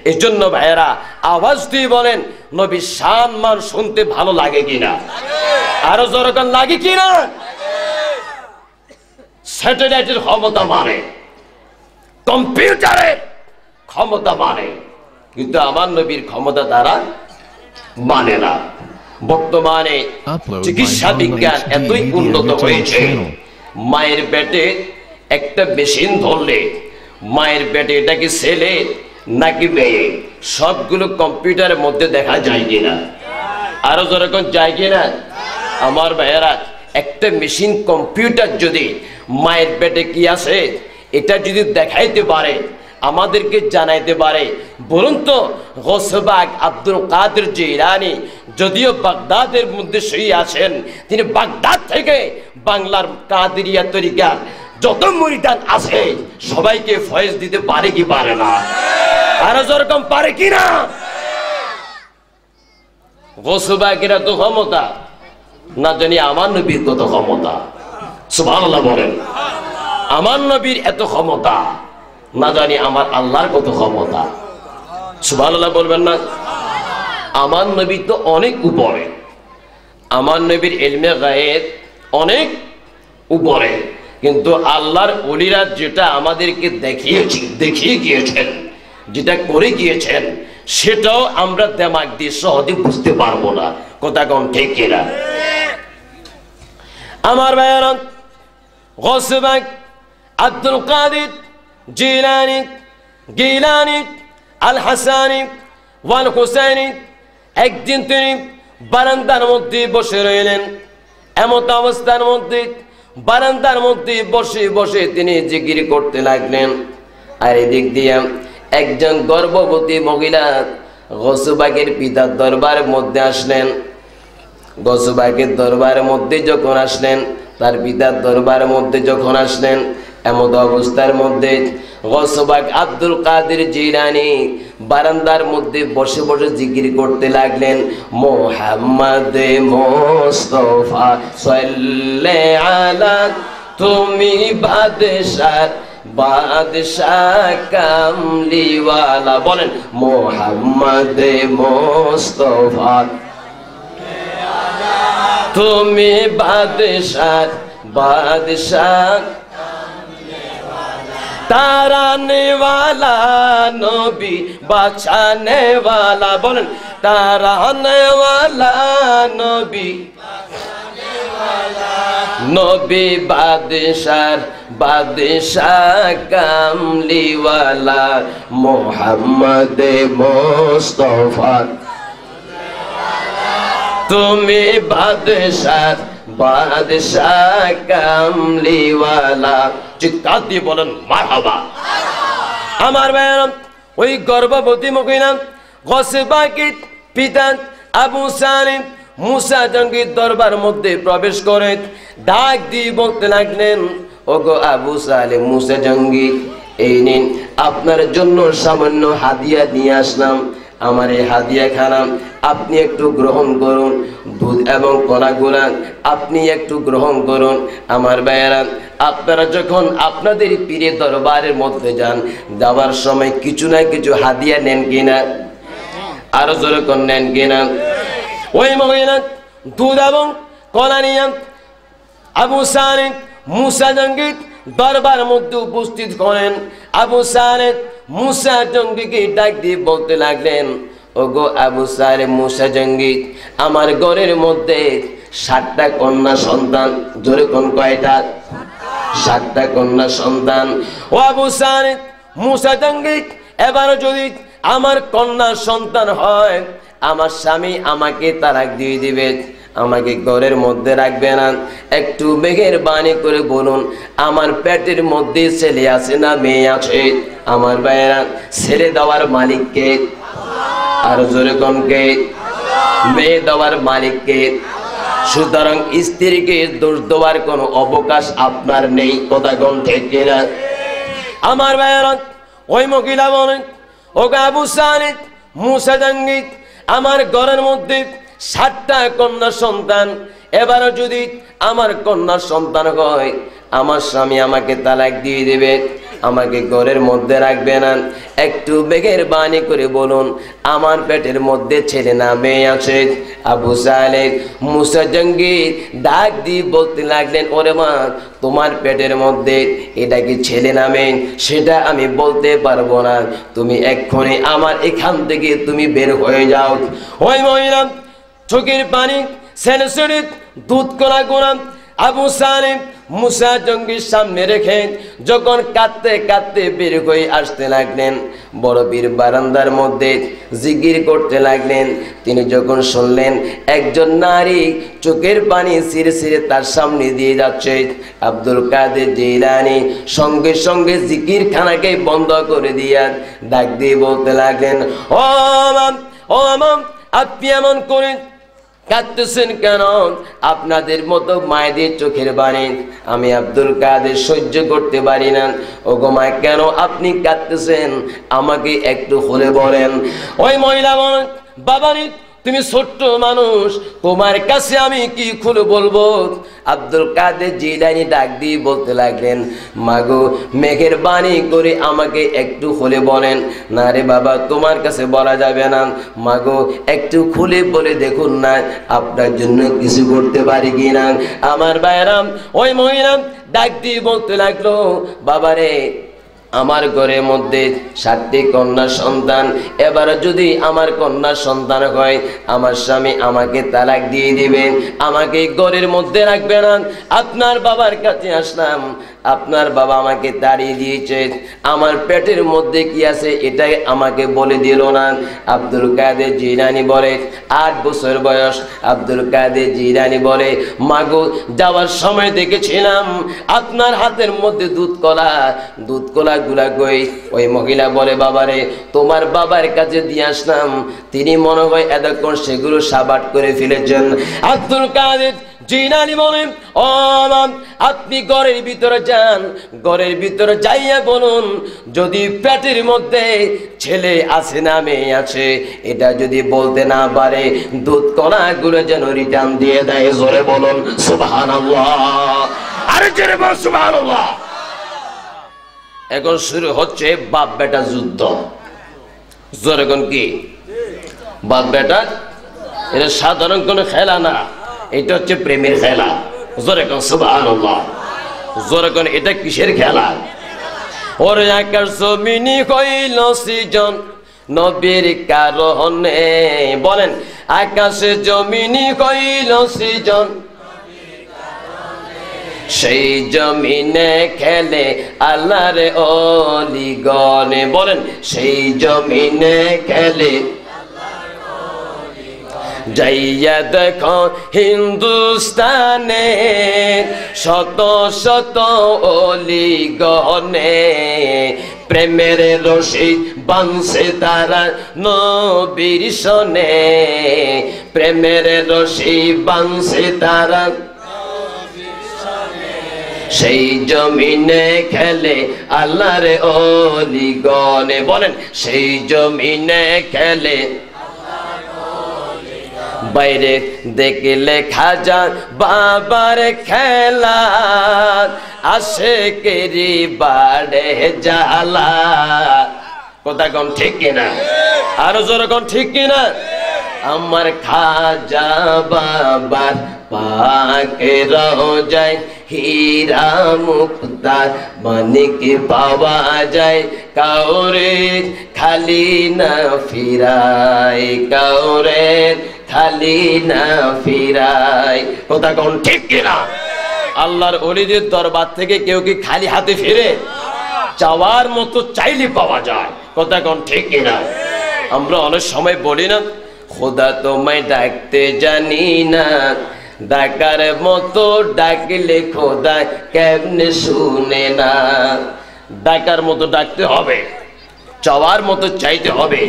এই জন্য ভাইয়েরা আওয়াজ দিয়ে বলেন, নবীর শান মান শুনতে ভালো লাগে কিনা? আরো জোরকান লাগে কিনা? স্যাটেলাইটের ক্ষমতা মানে, কম্পিউটারের ক্ষমতা মানে, কিন্তু আমার নবীর ক্ষমতা তারা মানে না। বর্তমানে চিকিৎসা বিজ্ঞান এতই উন্নত হয়েছে, মায়ের পেটে একটা মেশিন ধরলে মায়ের পেটে এটা কি ছেলে নাকি মেয়ে সবগুলো কম্পিউটারের মধ্যে দেখা যায় কিনা? আরো যেরকম যায় কিনা? আমার ভাইয়েরা, একটা মেশিন কম্পিউটার যদি মায়ের পেটে কি আছে এটা যদি দেখাইতে পারে, আমাদেরকে জানাইতে পারে, বলুন তো গৌসবাগ আব্দুল কাদের জিলানী যদিও বাগদাদের মধ্যে শুয়ে আছেন, তিনি বাগদাদ থেকে বাংলার কাদেরিয়া তরিকা যত মুরিদান আছে সবাইকে ফয়েজ দিতে পারে কি পারে না? আরো যেরকম পারে কিনা? গৌসবাগের এত ক্ষমতা, না জানি আমার নবীর কত ক্ষমতা। সুবহানাল্লাহ বলেন। আমার নবীর এত ক্ষমতা, না জানি আমার আল্লাহর কত ক্ষমতা। সুবহানাল্লাহ বলবেন না? আমার নবী তো অনেক উপরে, আমার নবীর ইলমে গায়েব অনেক উপরে, কিন্তু আল্লাহর ওলিরা যেটা আমাদেরকে দেখিয়ে গিয়েছেন, যেটা করে গিয়েছেন, সেটাও আমরা দিমাগ দিয়ে সহজে বুঝতে পারবো না। কথা কোন ঠিক কিনা? আমার ভাইয়েরা, গৌসবাগ আব্দুল কাদের জিলানী গিলানী আল হাসানী ওয়াল হুসাইনী একদিন তিনি বারান্দার মধ্যে বসে রইলেন। এমত অবস্থার মধ্যে বারান্দার মধ্যে বসে বসে তিনি জিকির করতে লাগলেন। আর এদিক দিয়ে একজন গর্ভবতী মহিলা গৌসবাগের পিতার দরবারের মধ্যে আসলেন। গৌসবাগের দরবারের মধ্যে যখন আসলেন, তার পিতার দরবারের মধ্যে যখন আসলেন, এমত অবস্থার মধ্যে গৌসবাগ আব্দুল কাদের জিলানী বারান্দার মধ্যে বসে বসে জিকির করতে লাগলেন, মুহাম্মদ মুস্তাফা সাল্লাল্লাহু আলা, তুমি বাদশাহ কামলিওয়ালা। বলেন মুহাম্মদ মুস্তাফা, তুমি বাদশাহ ताराने वाला नबी बचाने वाला। बोलें ताराने वाला नबी नबी बादशाह कामली वाला मोहम्मद मुस्तफा, तुम्हें बादशाह कामली वाला। চিৎকার দিয়ে বলেন মারহাবা। আমার ভাইরা, ওই গর্ভবতী মহিলা গৌসবাগের পিতা আবু সালিম মুসা জঙ্গির দরবার মধ্যে প্রবেশ করে ডাক দিয়ে বলতে লাগলেন, ওগো আবু সালিম মুসা জঙ্গি, এই নিন আপনার জন্য সামান্য হাদিয়া নিয়ে আসলাম। আমার এই হাদিয়া খানা আপনি একটু গ্রহণ করুন, দুধ এবং কলাগুলা আপনি একটু গ্রহণ করুন। আমার ভাইয়েরা, আপনারা যখন আপনাদের পীরের দরবারের মধ্যে যান, যাওয়ার সময় কিছু না কিছু হাদিয়া নেন কিনা? আরো জোরে কোন নেন কিনা? ওই মহিলা দুধ এবং কলা নিয়ে আবু সালিম মুসা জঙ্গির দরবার মধ্যে উপস্থিত করেন। আবু সালিম মুসা জঙ্গিকে ডাক দিয়ে বলতে লাগলেন, ওগো আবু সালিম মুসা জঙ্গি, আমার ঘরের মধ্যে 7টা কন্যা সন্তান। জোরে কোন কয়টা? 7টা কন্যা সন্তান। ও আবু সালিম মুসা জাঙ্গি এবার যদি আমার কন্যা সন্তান হয়, আমার স্বামী আমাকে তালাক দিয়ে দিবে, আমাকে ঘরের মধ্যে রাখবে না। একটু মেঘের বাণী করে বলুন, আমার পেটের মধ্যে ছেলে আছে না মেয়ে আছে? আমার ভাইয়েরা, ছেলে দেওয়ার মালিককে, আর জোরে কোন কে? মেয়ে দেওয়ার মালিককে। সুতরাং স্ত্রীকে দোষ দেওয়ার কোনো অবকাশ আপনার নেই। কথা কোন ঠিক কিনা? আমার ভাইয়েরা, ওই মহিলা বলেন, ও আবু সালিদ, মুসা জাঙ্গি আমার ঘরের মধ্যে 7টা কন্যা সন্তান, এবারও যদি আমার কন্যা সন্তান হয়, আমার স্বামী আমাকে তালাক দিয়ে দেবে, আমাকে ঘরের মধ্যে রাখবে না। একটু বেগের বাণী করে বলুন, আমার পেটের মধ্যে ছেলে না মেয়ে আছে? আবু সালেহ মুসা জাঙ্গি ডাক দিয়ে বলতে লাগলেন, ওরে মা, তোমার পেটের মধ্যে এটা কি ছেলে না মেয়ে সেটা আমি বলতে পারবো না, তুমি এক্ষুনি আমার এখান থেকে তুমি বের হয়ে যাও। ওই মহিলা চোখের পানি ছেড়ে ছেড়ে দুধ কলা গোলাম আবু সালেহ মুসা জঙ্গির সামনে রেখে যখন কাঁদতে কাঁদতে বের হয়ে আসতে লাগলেন, বড় বীর বারান্দার মধ্যে জিকির করতে লাগলেন। তিনি যখন শুনলেন একজন নারী চোখের পানি ছিঁড়ে ছিঁড়ে তার সামনে দিয়ে যাচ্ছে, আব্দুল কাদের জিলানী সঙ্গে সঙ্গে জিকির খানাকে বন্ধ করে দিয়া ডাক দিয়ে বলতে লাগলেন, ও আমাম, ও আমাম, আপনি এমন করে কাঁদতেছেন কেন? আপনাদের মতো মায়েদের চোখের বাণী আমি আব্দুল কাদের সহ্য করতে পারি না। ও গো মা, কেন আপনি কাঁদতেছেন? আমাকে একটু খুলে বলেন। ওই মহিলা বলেন, বাবারে, তুমি ছোট্ট মানুষ, তোমার কাছে আমি কি খুলে বলবো? আব্দুল কাদের জিলানী ডাক দিয়ে বলতে লাগলেন, মাগো, মেঘের বাণী করে আমাকে একটু খুলে বলেন। না রে বাবা, তোমার কাছে বলা যাবে না। মাগো, একটু খুলে বলে দেখুন না, আপনার জন্য কিছু করতে পারি কিনা। আমার ভাইরাম, ওই মহিলা ডাক দিয়ে বলতে লাগলো, বাবারে, আমার ঘরের মধ্যে 7টি কন্যা সন্তান, এবার যদি আমার কন্যা সন্তান হয়, আমার স্বামী আমাকে তালাক দিয়ে দিবেন, আমাকে ঘরের মধ্যে রাখবে না। আপনার বাবার কাছে আসলাম, আপনার বাবা আমাকে তাড়িয়ে দিয়েছে, আমার পেটের মধ্যে কি আছে এটাই আমাকে বলে দিল না। আব্দুল কাদের জিলানী বলে, 8 বছর বয়স। আব্দুল কাদের জিলানী বলে, মাগো, যাওয়ার সময় দেখেছিলাম আপনার হাতের মধ্যে দুধ কলা গুলা কই? ওই মহিলা বলে, বাবারে, তোমার বাবার কাছে দিয়ে আসলাম, তিনি মনে হয় এতক্ষণ সেগুলো সাবাট করে ফেলেছেন। আব্দুল কাদের জিলানী বলেন, ও মাম, আপনি ঘরের ভিতরে যান, ঘরের ভিতরে যাইয়া বলুন, যদি পেটের মধ্যে ছেলে আছে না মেয়ে আছে এটা যদি বলতে না পারে, দুধ কণাগুলো যেন রিটার্ন দিয়ে দেয়। জোরে বলুন সুবহানাল্লাহ, আরে জোরে বল সুবহানাল্লাহ। এখন শুরু হচ্ছে বাপ বেটা যুদ্ধ। জোরে কোন কি? বাপ বেটা, এটা সাধারণ কোনো খেলা না, এটা হচ্ছে প্রেমের খেলা। জোরে কোন সুবহানাল্লাহ, জোরে কোন, এটা কিসের খেলা? ওরে আকাশ জমিনি হইল সৃজন নবীর কারণে, বলেন, আকাশে জমিনি হইল সৃজন, সেই জমিনে খেলে আল্লাহর ওলিগণে, বলেন, সেই জমিনে খেলে। যাইয়া দেখো হিন্দুস্তানে শত শত ওলিগণে, প্রেমের রশি বাঁধছে তারা নবীর সনে, প্রেমের রশি বাঁধছে তারা, সেই জমিনে খেলে আল্লাহর ওলিগণে, বলেন, সেই জমিনে খেলে। বাইরে দেখলে খাজা বাবার খেলা, আশেকেরি বাড়ে জ্বালা। কথা কম ঠিক কিনা? আরো জোরে কোন ঠিক কিনা? আমার খাজা বাবার পাকে রোজায় হীরা মুক্তা মানিক পাওয়া যায়, কাউরে খালি না ফিরাই, কাউরে খালি না ফিরাই। কথা কোন ঠিক কিনা? আল্লাহর ওলিদের দরবার থেকে কেউ কি খালি হাতে ফিরে? চাওয়ার মতো চাইলে পাওয়া যায়, কথা কোন ঠিক কিনা? আমরা অনেক সময় বলি না, খোদা তোমায় ডাকতে জানি না, ডাকার মতো ডাকলে খোদা কেমনে শুনে না। ডাকার মতো ডাকতে হবে, চাওয়ার মতো চাইতে হবে,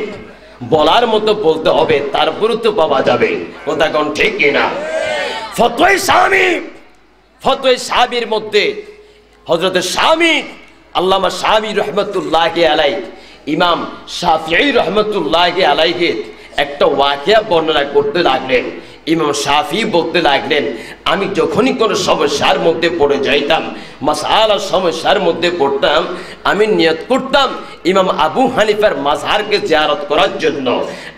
বলার মতো বলতে হবে, তারপরে তো পাওয়া যাবে, কথা কোন ঠিক কিনা? ফতোয়া শামী, ফতোয়া শামীর মধ্যে হযরত শামী, আল্লামা শামী রহমতুল্লাহি আলাইহি, ইমাম শাফিঈ রহমতুল্লাহি আলাইহি একটা ওয়াকিয়া বর্ণনা করতে লাগলেন। ইমাম শাফি বলতে লাগলেন, আমি যখনই কোনো সমস্যার মধ্যে পড়ে যাইতাম, মাসআলার সমস্যার মধ্যে পড়তাম, আমি নিয়ত করতাম ইমাম আবু হানিফার মাযহারকে জিয়ারত করার জন্য।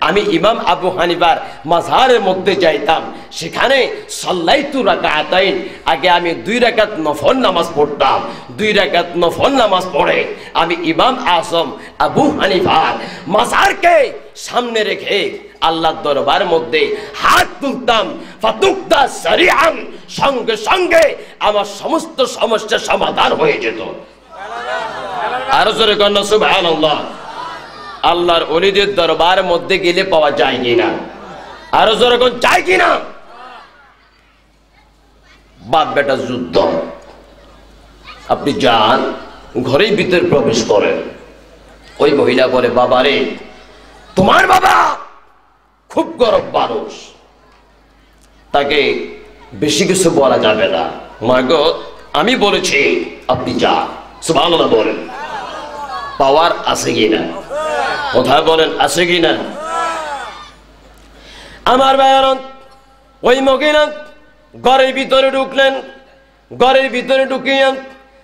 আমি ইমাম আবু হানিফার মাযহারের মধ্যে যাইতাম, সেখানে সাল্লাইতু রাকাতাইন, আগে আমি 2 রাকাত নফল নামাজ পড়তাম। 2 রাকাত নফল নামাজ পড়ে আমি ইমাম আযম আবু হানিফার মাযহারকে সামনে রেখে আল্লাহর দরবার মধ্যে হাত তুলতাম, ফাতুকদা সারিআন, সঙ্গে সঙ্গে আমার সমস্ত সমস্যা সমাধান হয়ে যেত। আর জোরে কন্যা সুবহানাল্লাহ। আল্লাহর ওলিদের দরবার মধ্যে গেলে পাওয়া যায় কিনা? আর জোরে কোন যায় কিনা? বাপ বেটা যুদ্ধ, আপনি যান, ঘরের ভিতর প্রবেশ করেন, ওই মহিলা বলে, বাবারে তোমার বাবা খুব গরম মানুষ, তাকে বেশি কিছু বলা যাবে না। মা গো, আমি বলেছি আপনি যান। সুবহানাল্লাহ বলেন। পাওয়ার আছে কিনা? কথা বলেন, আছে কিনা? আমার ভাইয়ারা, ওই মহিলা ঘরের ভিতরে ঢুকলেন, ঘরের ভিতরে ঢুকিয়ে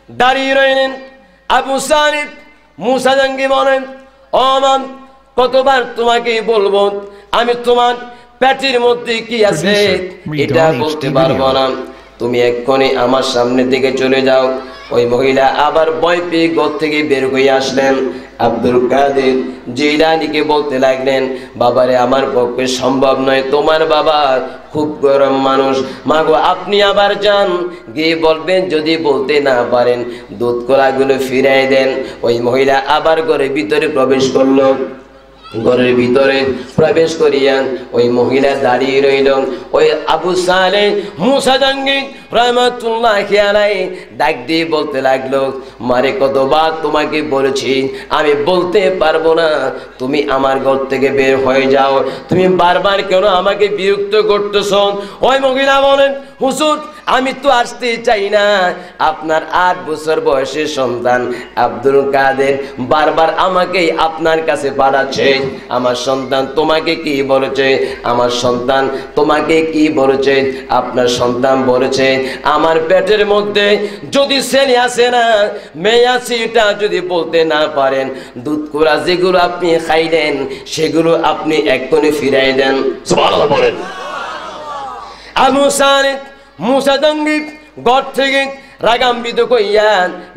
দাঁড়িয়ে রইলেন। আবু সালিম মুসা জঙ্গি বলেন, ও মান, কতবার তোমাকে বলবো আমি তোমার পেটের মধ্যে কি আছে এটা বলতে পারবো না, তুমি এক্ষুনি আমার সামনে থেকে চলে যাও। ওই মহিলা আবার ভয় পেয়ে ঘর থেকে বের হয়ে আসলেন। আব্দুল কাদের জিলানীকে বলতে লাগলেন, বাবারে আমার পক্ষে সম্ভব নয়, তোমার বাবা খুব গরম মানুষ, মাগো আপনি আবার যান, গিয়ে বলবেন যদি বলতে না পারেন দুধ কলাগুলো ফিরাই দেন। ওই মহিলা আবার ঘরের ভিতরে প্রবেশ করলো। ঘরের ভিতরে প্রবেশ করিয়া ওই মহিলা দাঁড়িয়ে রইল। ওই আবু সালেহ মুসা জঙ্গি রহমাতুল্লাহি আলাইহি ডাক দিয়ে বলতে লাগলো, মারে কতবার তোমাকে বলেছি আমি বলতে পারবো না, তুমি আমার ঘর থেকে বের হয়ে যাও, তুমি বারবার কেন আমাকে বিরক্ত করতেছ? ওই মহিলা বলেন, হুজুর আমি তো আসতে চাই না, আপনার 8 বছর বয়সের সন্তান আব্দুল কাদের বারবার আমাকে আপনার কাছে পাঠাচ্ছে। আমার সন্তান তোমাকে কি বলেছে? আমার সন্তান তোমাকে কি বলেছে? আপনার সন্তান বলেছে আমার পেটের মধ্যে যদি ছেলে আসে না মেয়ে আছে, এটা যদি বলতে না পারেন দুধ কোরা যেগুলো আপনি খাইলেন সেগুলো আপনি এক্ষুনি ফিরাই দেন। সুবহানাল্লাহ বলেন। আবু সালিম মুসা জঙ্গি ঘর থেকে রাগাম্বিত কইয়া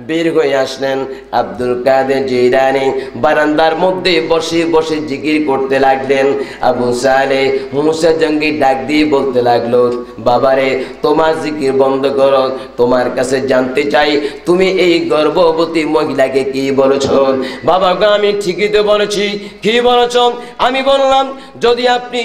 বের হয়ে আসলেন। আব্দুল কাদের জিলানী বারান্দার মধ্যে বসে বসে জিকির করতে লাগলেন। আবু সালেহ মুসা জঙ্গি ডাক দিয়ে বলতে লাগলো, বাবারে তোমার জিকির বন্ধ করো, তোমার কাছে জানতে চাই তুমি এই গর্ভবতী মহিলাকে কি বলেছ? বাবা গো, আমি ঠিকই তো বলেছি। কি বলেছ? আমি বললাম যদি আপনি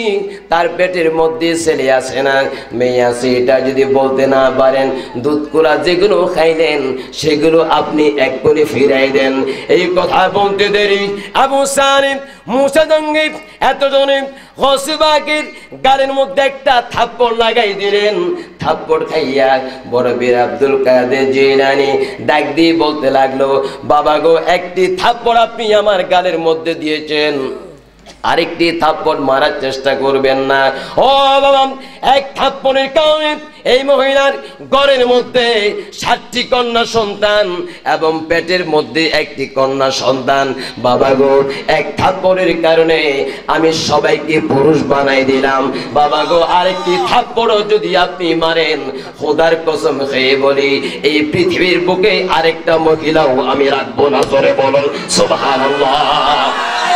তার পেটের মধ্যে ছেলে আসে না মেয়ে আসে এটা যদি বলতে না পারেন দুধ কোলা যেগুলো খাইলেন সেগুলো আপনি এক্ষুনি ফিরাই দেন। এই কথা বলতে দেরি আবু সালিম মুসা জঙ্গি এতজনে গসবাকের গালের মধ্যে একটা থাপ্পড় লাগাই দিলেন। থাপ্পড় খাইয়া বড় বীর আব্দুল কাদের জিলানী ডাক দিয়ে বলতে লাগলো, বাবা গো, একটি থাপ্পড় আপনি আমার গালের মধ্যে দিয়েছেন, আরেকটি থাপ্পড় মারার চেষ্টা করবেন না। ও বাবা, এক থাপ্পড়ের কারণে এই মহিলার ঘরের মধ্যে 7টি কন্যা সন্তান এবং পেটের মধ্যে একটি কন্যা সন্তান। বাবা গো, এক থাপ্পড়ের কারণে আমি সবাইকে পুরুষ বানাই দিলাম। বাবা গো, আরেকটি থাপ্পড় যদি আপনি মারেন খোদার কসম খেয়ে বলি এই পৃথিবীর বুকে আরেকটা মহিলাও আমি রাখবো না। জোরে বলুন সুবহানাল্লাহ।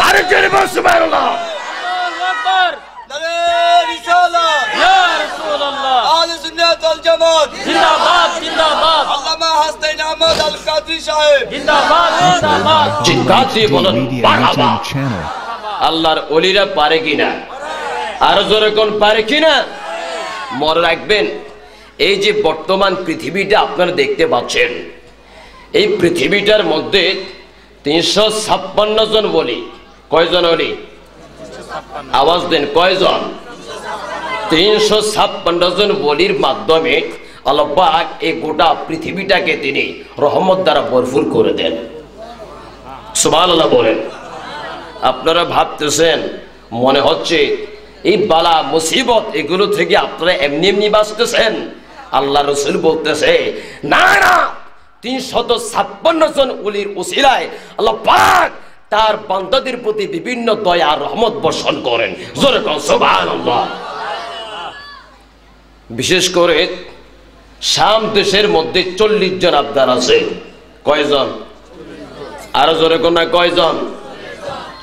আরে জোরে বল সুবহানাল্লাহ। আল্লাহু আকবার। নারে রিসালাত ইয়া রাসূলুল্লাহ। আহলে সুন্নাত ওয়াল জামাত জিন্দাবাদ জিন্দাবাদ। আল্লামা হাসনাইন আহমদ আল কাদরি সাহেব জিন্দাবাদ জিন্দাবাদ চিৎকার দিয়ে বলুন Media মারহাবা YouTube channel. আল্লাহর ওলিরা পারে কিনা আরো জোরে কোন পারে কিনা মনে রাখবেন এই যে বর্তমান পৃথিবীটা আপনারা দেখতে পাচ্ছেন এই পৃথিবীটার মধ্যে 356 জন বলি কয়জন ওলি আওয়াজ দেন কয়জন 356 জন বলির মাধ্যমে আল্লাহ পাক এই গোটা পৃথিবীটাকে তিনি রহমত দ্বারা ভরপুর করে দেন সুবহানাল্লাহ বলেন আপনারা ভাবতেছেন মনে হচ্ছে এই বালা মুসিবত এগুলো থেকে আপনারা এমনি এমনি বাঁচতেছেন আল্লাহ রাসূল বলতেছে না না 356 জন ওলির উসিলায় আল্লাহ পাক তার বান্দাদের প্রতি বিভিন্ন দয়া আর রহমত বর্ষণ করেন জোরে কোন সুবহানাল্লাহ বিশেষ করে শাম দেশের মধ্যে 40 জন আবদার আছে কয়জন আরো জোরে কোন না কয়জন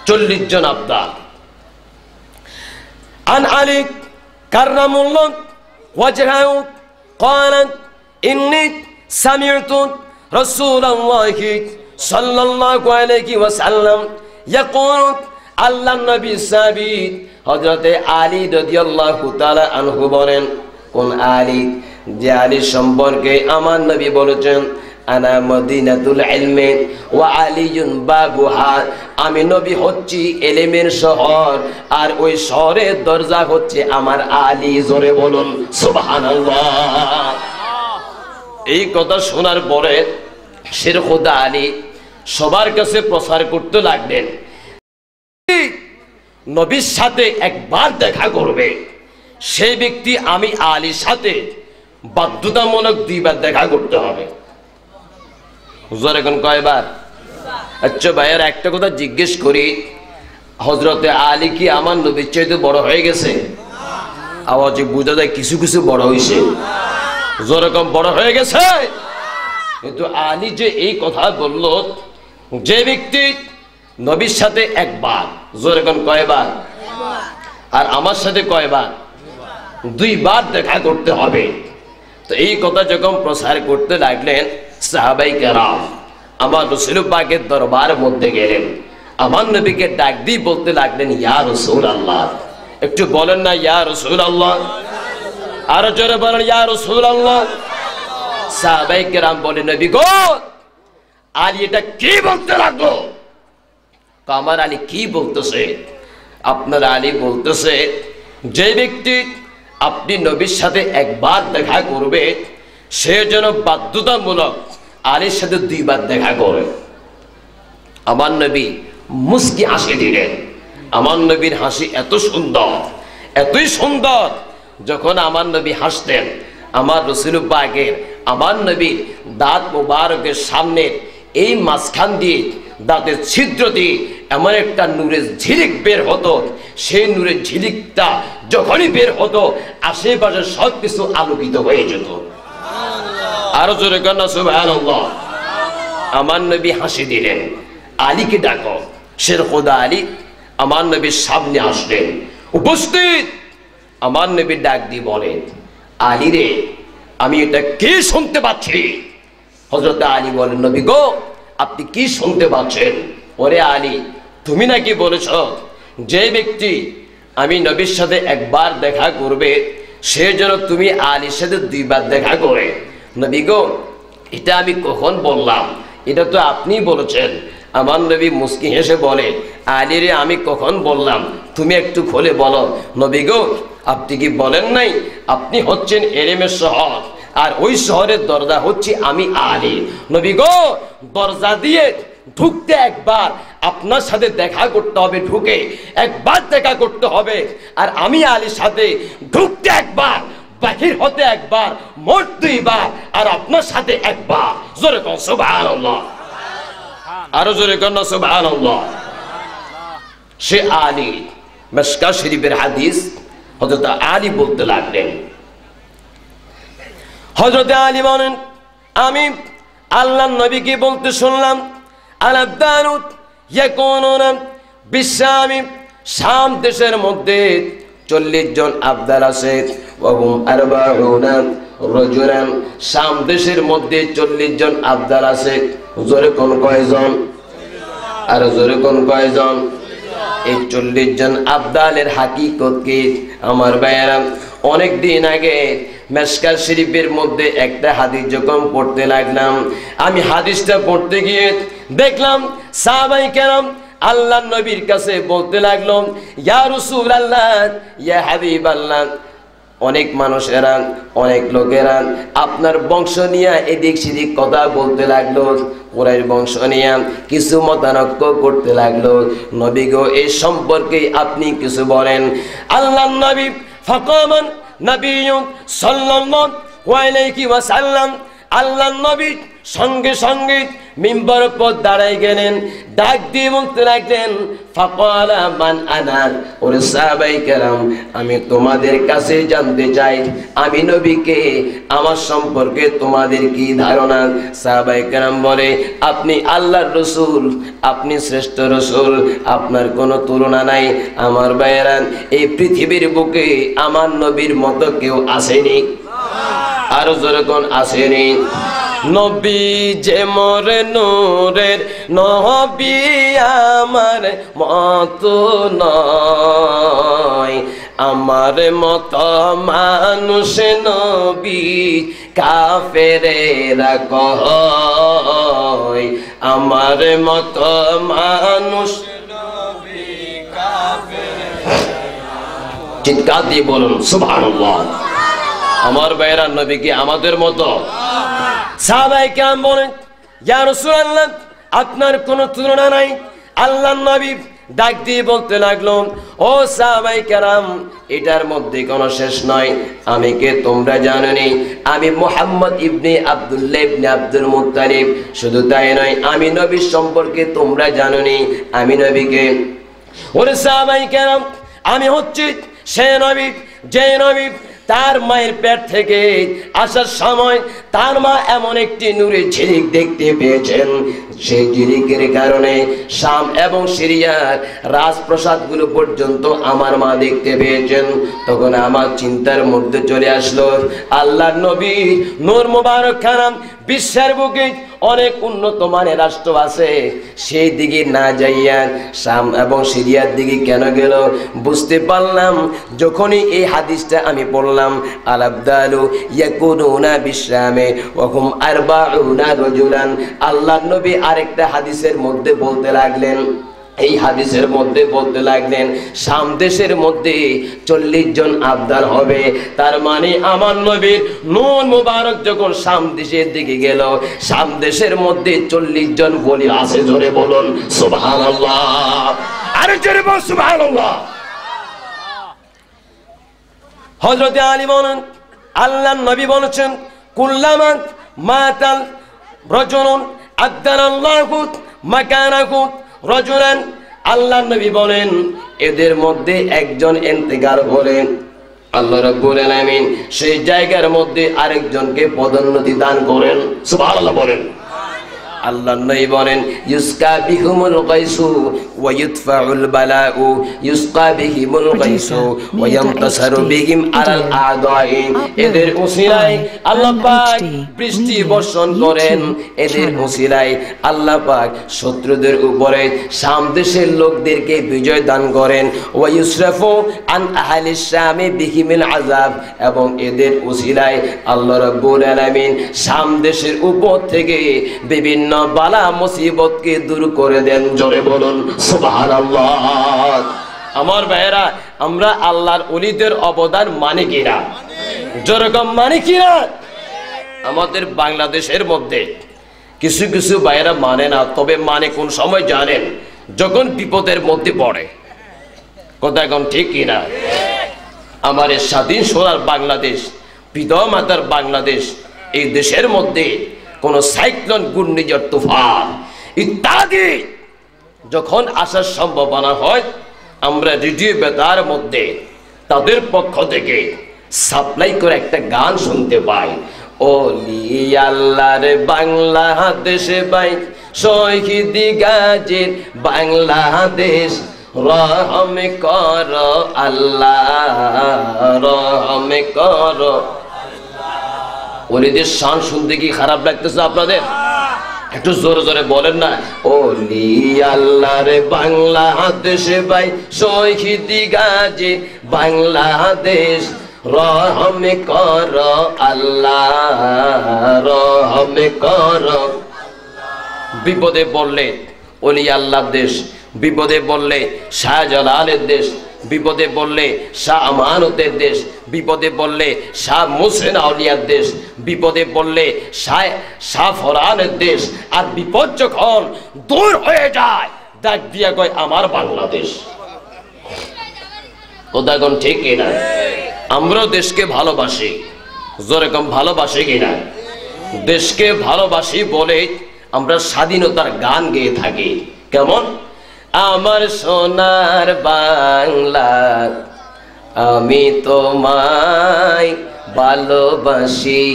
40 জন আবদার عن علي كرم الله وجهه قال إني سمعت رسول الله صلى الله عليه وسلم يقول الله النبي ثابت حضرت علي رضي الله تعالى عنه বলেন কোন আলী যে আলী সম্পর্কে আমার নবী বলেছেন আনা মদিনাতুল ইলমি ওয়া আলিয়ুন বাবুহা আমি নবী হচ্ছি ইলমের শহর আর ওই শহরের দরজা হচ্ছে আমার আলী জোরে বলুন সুবহানাল্লাহ এই কথা শোনার পরে শের খোদা আলী সবার কাছে প্রচার করতে লাগলেন নবীর সাথে একবার দেখা করবে সেই ব্যক্তি আমি আলীর সাথে বাধ্যতামূলক 2 বার দেখা করতে হবে হুজুর এখন কয়বার আচ্ছা ভাইয়ার একটা কথা জিজ্ঞেস করি হযরতে আলী কি আমার নবীর চাইতে বড় হয়ে গেছে আওয়াজে বুঝা যায় কিছু কিছু বড় হইছে হুজুর কম বড় হয়ে গেছে কিন্তু আলী যে এই কথা বলল যে ব্যক্তি নবীর সাথে একবার হুজুর এখন কয়বার আর আমার সাথে কয়বার 2 বার দেখা করতে হবে তো এই কথা যখন প্রচার করতে লাগলেন সাহাবায়ে কেরাম আমার রাসূল পাকের দরবারের মধ্যে গেলেন আমার নবীকে ডাক দিয়ে বলতে লাগলেন ইয়া রাসূলুল্লাহ একটু বলেন না ইয়া রাসূলুল্লাহ আর জোরে বলেন ইয়া রাসূলুল্লাহ সাহাবায়ে কেরাম বলেন নবী গো আলী এটা কি বলতে লাগলো আমার আলী কি বলতেছে আপনার আলী বলতেছে যে ব্যক্তি আপনি নবীর সাথে একবার দেখা করবে সে যেন বাধ্যতামূলক আলীর সাথে 2 বার দেখা করে আমার নবী মুস্কি হাসি দিলেন আমার নবীর হাসি এত সুন্দর এতই সুন্দর যখন আমার নবী হাসতেন আমার রাসূল পাকের আমার নবীর দাঁত মোবারকের সামনে এই মাঝখান দিয়ে দাঁতের ছিদ্র দিয়ে এমন একটা নূরের ঝিলিক বের হতো সেই নূরের ঝিলিকটা যখনই বের হতো আশেপাশে সবকিছু আলোকিত হয়ে যেত আরো জোরে কান্না সুবহানাল্লাহ আমার নবী হাসি দিলেন আলীকে ডাকো শের খোদা আলী আমার নবীর সামনে আসলেন উপস্থিত আমার নবী ডাক দিয়ে বলেন আলী রে আমি এটা কি শুনতে পাচ্ছি হযরত আলী বলেন নবী গো আপনি কি শুনতে পাচ্ছেন ওরে আলী তুমি নাকি বলেছো যে ব্যক্তি আমি নবীর সাথে একবার দেখা করবে সে যেন তুমি আলীর সাথে 2 বার দেখা করে নবী গো এটা আমি কখন বললাম এটা তো আপনি বলেছেন আমার নবী মুস্কি হেসে বলে আলী রে আমি কখন বললাম তুমি একটু খুলে বলো নবী গো আপনি কি বলেন নাই আপনি হচ্ছেন ইলমের শহর আর ওই শহরের দরজা হচ্ছে আমি আলী নবী গো দরজা দিয়ে ঢুকতে একবার আপনার সাথে দেখা করতে হবে ঢুকে একবার দেখা করতে হবে আর আমি আলীর সাথে ঢুকতে একবার বাহির হতে একবার মোট 2 বার আর আপনার সাথে একবার জোরে কোন সুবহানাল্লাহ আরো জোরে কোন সুবহানাল্লাহ সে আলী মিশকাত শরীফের হাদিস হযরত আলী বলতে লাগলেন হযরত আলী বলেন আমি আল্লাহর নবীকে বলতে শুনলাম আলাবদানুত ইয়াকুনুনা বিশামি শাম দেশের মধ্যে 40 জন আবদাল আছে ওয়াহুম আরবাউনা রাজুলান শাম দেশের মধ্যে 40 জন আবদাল আছে জোরে কোন কয়জন আর জোরে কোন কয়জন এই 40 জন আবদালের হাকিকত কি আমার ভাইয়েরা অনেক দিন আগে মিশকাত শরীফের মধ্যে একটা হাদিস যখন পড়তে লাগলাম আমি হাদিসটা পড়তে গিয়ে দেখলাম সাহাবায়ে কেরাম আল্লাহর নবীর কাছে বলতে লাগলো ইয়া রাসূলুল্লাহ ইয়া হাবিবাল্লাহ অনেক মানুষেরা অনেক লোকেরা আপনার বংশ নিয়ে এদিক সেদিক কথা বলতে লাগলো কুরাইশ বংশ নিয়ে কিছু মতানক্য করতে লাগলো নবী গো এই সম্পর্কে আপনি কিছু বলেন আল্লাহর নবী ফাকামান নবিয়্যু সাল্লাল্লাহু আলাইহি ওয়াসাল্লাম আল্লাহর নবী সঙ্গে সঙ্গে মিম্বর পর দাঁড়াই গেলেন ডাক দিয়ে বলতে লাগলেন ফাকালা মান আনা ওরে সাহাবায়ে কেরাম আমি তোমাদের কাছে জানতে চাই আমি নবীকে আমার সম্পর্কে তোমাদের কি ধারণা সাহাবায়ে কেরাম বলে আপনি আল্লাহর রাসূল আপনি শ্রেষ্ঠ রাসূল আপনার কোনো তুলনা নাই আমার ভাইয়েরা এই পৃথিবীর বুকে আমার নবীর মতো কেউ আসেনি আর যখন আসেনি নবী যে মোর নূরের নবী আমার মতো নয় আমার মতো মানুষ নবী কাফেরেরা কয় আমার মতো মানুষ নবী কাফেরেরা চিৎকার দিয়ে বলুন সুবহানাল্লাহ আমার ভাইরা নবী কি আমাদের মতো সাহাবায়ে কেরাম বলেন ইয়া রাসূলুল্লাহ আপনার কোনো তুলনা নাই আল্লাহর নবী ডাক দিয়ে বলতে লাগলো ও সাহাবায়ে কেরাম এটার মধ্যে কোনো শেষ নয় আমি কে তোমরা জানোনি আমি মুহাম্মদ ইবনে আব্দুল্লাহ ইবনে আব্দুল মুত্তালিব শুধু তাই নয় আমি নবীর সম্পর্কে তোমরা জানোনি আমি নবীকে ওরে সাহাবায়ে কেরাম আমি হচ্ছি সে নবী যে নবী তার মায়ের পেট থেকে আসার সময় তার মা এমন একটি নূরের ঝিলিক দেখতে পেয়েছেন সেই ঝিলিকের কারণে শাম এবং সিরিয়ার রাজপ্রাসাদগুলো পর্যন্ত আমার মা দেখতে পেয়েছেন তখন আমার চিন্তার মধ্যে চলে আসলো আল্লাহর নবী নূর মোবারক খানা বিশ্বের বুকে অনেক উন্নত মানের রাষ্ট্র আছে সেই দিকে না যাইয়া শাম এবং সিরিয়ার দিকে কেন গেল বুঝতে পারলাম যখনই এই হাদিসটা আমি পড়লাম আল আবদালু ইয়াকুনুনা বিশামে ওয়া হুম আরবাউনা রাজুলান আল্লাহর নবী আরেকটা হাদিসের মধ্যে বলতে লাগলেন এই হাদিসের মধ্যে বলতে লাগলেন শাম দেশের মধ্যে 40 জন আবদাল হবে তার মানে আমার নবীর নূর মোবারক যখন শাম দেশের দিকে গেল শাম দেশের মধ্যে 40 জন বলি আছে জোরে বলুন সুবহানাল্লাহ আরে জোরে বল সুবহানাল্লাহ হযরত আলী বলেন আল্লাহর নবী বলেছেন কুল্লামা মাতাল রাজুলুন আদানাল্লাহু মাকানাহু রাজুলান আল্লাহর নবী বলেন এদের মধ্যে একজন ইন্তেকাল হলেন আল্লাহ রাব্বুল আলামিন সেই জায়গার মধ্যে আরেকজনকে পদোন্নতি দান করেন সুবহানাল্লাহ বলেন আল্লাহর নবী বলেন ইউসকা বিহুমুল গায়সু ওয়া ইউদফাউল বালাউ ইউসকা বিহিমুল গায়সু ওয়া ইয়ামতাসারু বিহিম আলাল আদাই এদের উসিলায় আল্লাহ পাক বৃষ্টি বর্ষণ করেন এদের উসিলায় আল্লাহ পাক শত্রুদের উপরে শাম দেশের লোকদেরকে বিজয় দান করেন ওয়া ইউসরাফু আন আহলিশ শামে বিহিমিল আযাব এবং এদের উসিলায় আল্লাহ রাব্বুল আলামিন শাম দেশের উপর থেকে বিভিন্ন বালা মুসিবতকে দূর করে দেন জোরে বলুন সুবহানাল্লাহ আমার ভাইরা আমরা আল্লাহর ওলিদের অবদান মানে কিনা যেরকম মানে কিনা আমাদের বাংলাদেশের মধ্যে কিছু কিছু ভাইরা মানে না তবে মানে কোন সময় জানেন যখন বিপদের মধ্যে পড়ে কথা এখন ঠিক কিনা আমার স্বাধীন সোনার বাংলাদেশ পিতা মাতার বাংলাদেশ এই দেশের মধ্যে কোন সাইক্লোন ঘূর্ণিঝড় তুফান ইত্যাদি যখন আসার সম্ভাবনা হয় আমরা রেডিও বেতার মধ্যে তাদের পক্ষ থেকে সাপ্লাই করে একটা গান শুনতে পাই ওলি আল্লাহর বাংলাদেশে ভাই শহীদ গাজীর বাংলাদেশ রহম করো আল্লাহ, রহম করো। ওলিদের শান শুনতে কি খারাপ লাগতেছে আপনাদের? একটু জোরে জোরে বলেন না। ওলি আল্লাহর বাংলাদেশ ভাই শহীদি গাজী বাংলাদেশ, রহম করো আল্লাহ, রহম করো। বিপদে বললে ওলি আল্লাহর দেশ, বিপদে বললে শাহজালালের দেশ, বিপদে বললে শাহ আমানতের দেশ, বিপদে বললে শাহ মুহসিন আউলিয়ার দেশ, বিপদে বললে শাহ ফরহানের দেশ। আর বিপদ যখন দূর হয়ে যায় ডাক দিয়া কয় আমার বাংলাদেশ। কোথায় ঠিক কিনা? আমরাও দেশকে ভালোবাসি, যেরকম ভালোবাসি কিনা? দেশকে ভালোবাসি বলে আমরা স্বাধীনতার গান গেয়ে থাকি। কেমন? আমার সোনার বাংলা আমি তোমায় ভালোবাসি,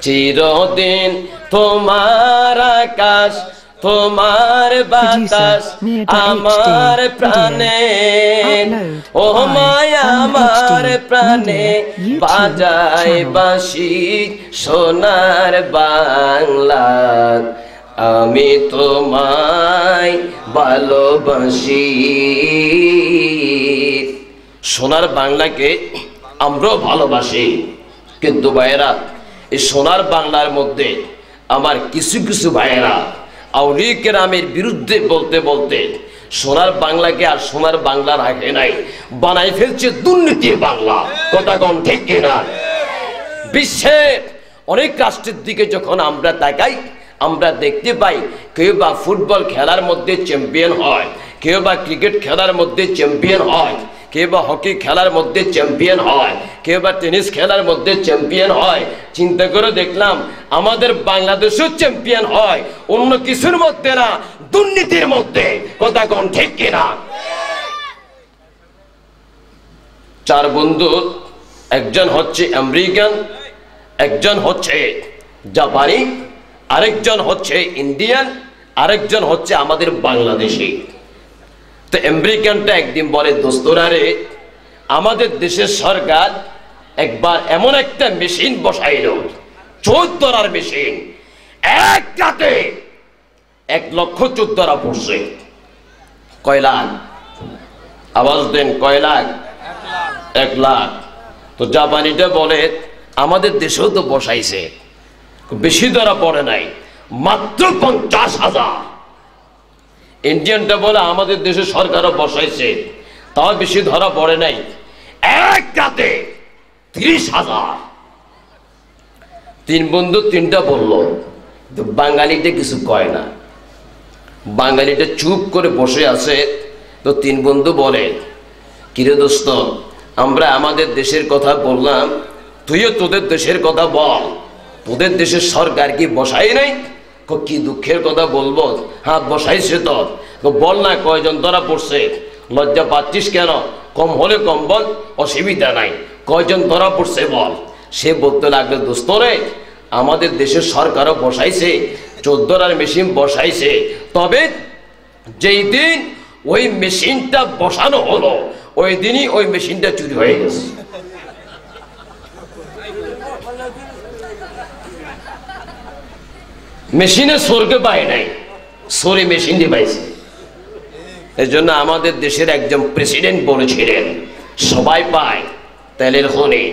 চিরদিন তোমার আকাশ তোমার বাতাস আমার প্রাণে, ও মায়া আমার প্রাণে বাজায় বাঁশি সোনার বাংলা আমি তোমায় ভালোবাসি। সোনার বাংলাকে আমরাও ভালোবাসি, কিন্তু ভাইয়েরা এই সোনার বাংলার মধ্যে আমার কিছু কিছু ভাইয়েরা আউলিয়া কেরামের বিরুদ্ধে বলতে বলতে সোনার বাংলাকে আর সোনার বাংলা রাখে নাই, বানাই ফেলছে দুর্নীতির বাংলা। কথা কোন ঠিক কিনা? বিশ্বের অনেক রাষ্ট্রের দিকে যখন আমরা তাকাই আমরা দেখতে পাই কেউ বা ফুটবল খেলার মধ্যে চ্যাম্পিয়ন হয়, কেউ বা ক্রিকেট খেলার মধ্যে চ্যাম্পিয়ন হয়, কেউ বা হকি খেলার মধ্যে চ্যাম্পিয়ন হয়, কেউ বা টেনিস খেলার মধ্যে চ্যাম্পিয়ন হয়। চিন্তা করে দেখলাম আমাদের বাংলাদেশও চ্যাম্পিয়ন হয় অন্য কিছুর মধ্যে না, দুর্নীতির মধ্যে। কথা কোন ঠিক কিনা? চার বন্ধু, একজন হচ্ছে আমেরিকান, একজন হচ্ছে জাপানি, আরেকজন হচ্ছে ইন্ডিয়ান, আরেকজন হচ্ছে আমাদের বাংলাদেশি। তো আমেরিকানটা একদিন বলে, দোস্তরা রে, আমাদের দেশের সরকার একবার এমন একটা মেশিন বসাইল, চোর ধরার মেশিন, এক রাতে 1,14,000 পড়ছে। কয় লাখ? আওয়াজ দেন, কয় লাখ? 1 লাখ। তো জাপানিটা বলে আমাদের দেশেও তো বসাইছে, বেশি ধরা পড়ে নাই, মাত্র 50,000। ইন্ডিয়ানটা বলে আমাদের দেশের সরকারও বসাইছে, তাও বেশি ধরা পড়ে নাই, এক রাতে 30,000। তিন বন্ধু তিনটা বললো, বাঙালিটা কিছু কয় না, বাঙালিটা চুপ করে বসে আছে। তো তিন বন্ধু বলে, কিরে দোস্ত, আমরা আমাদের দেশের কথা বললাম, তুইও তোদের দেশের কথা বল, তোদের দেশের সরকার কি বসাই নাই? কি দুঃখের কথা বলবো? হ্যাঁ বসাইছে তো, বল না কয়জন ধরা পড়ছে? লজ্জা পাচ্ছিস কেন? কম হলে কম বল, অসুবিধা নাই, কয়জন ধরা পড়ছে বল। সে বলতে লাগলো, দোস্ত রে, আমাদের দেশের সরকারও বসাইছে, 14 মেশিন বসাইছে, তবে যেই দিন ওই মেশিনটা বসানো হলো ওই দিনই ওই মেশিনটা চুরি হয়ে গেছে। মেশিনে চোরকে পায় নাই, চোরে মেশিন দিয়ে পাইছে। এই জন্য আমাদের দেশের একজন প্রেসিডেন্ট বলেছিলেন, সবাই পায় তেলের খনি,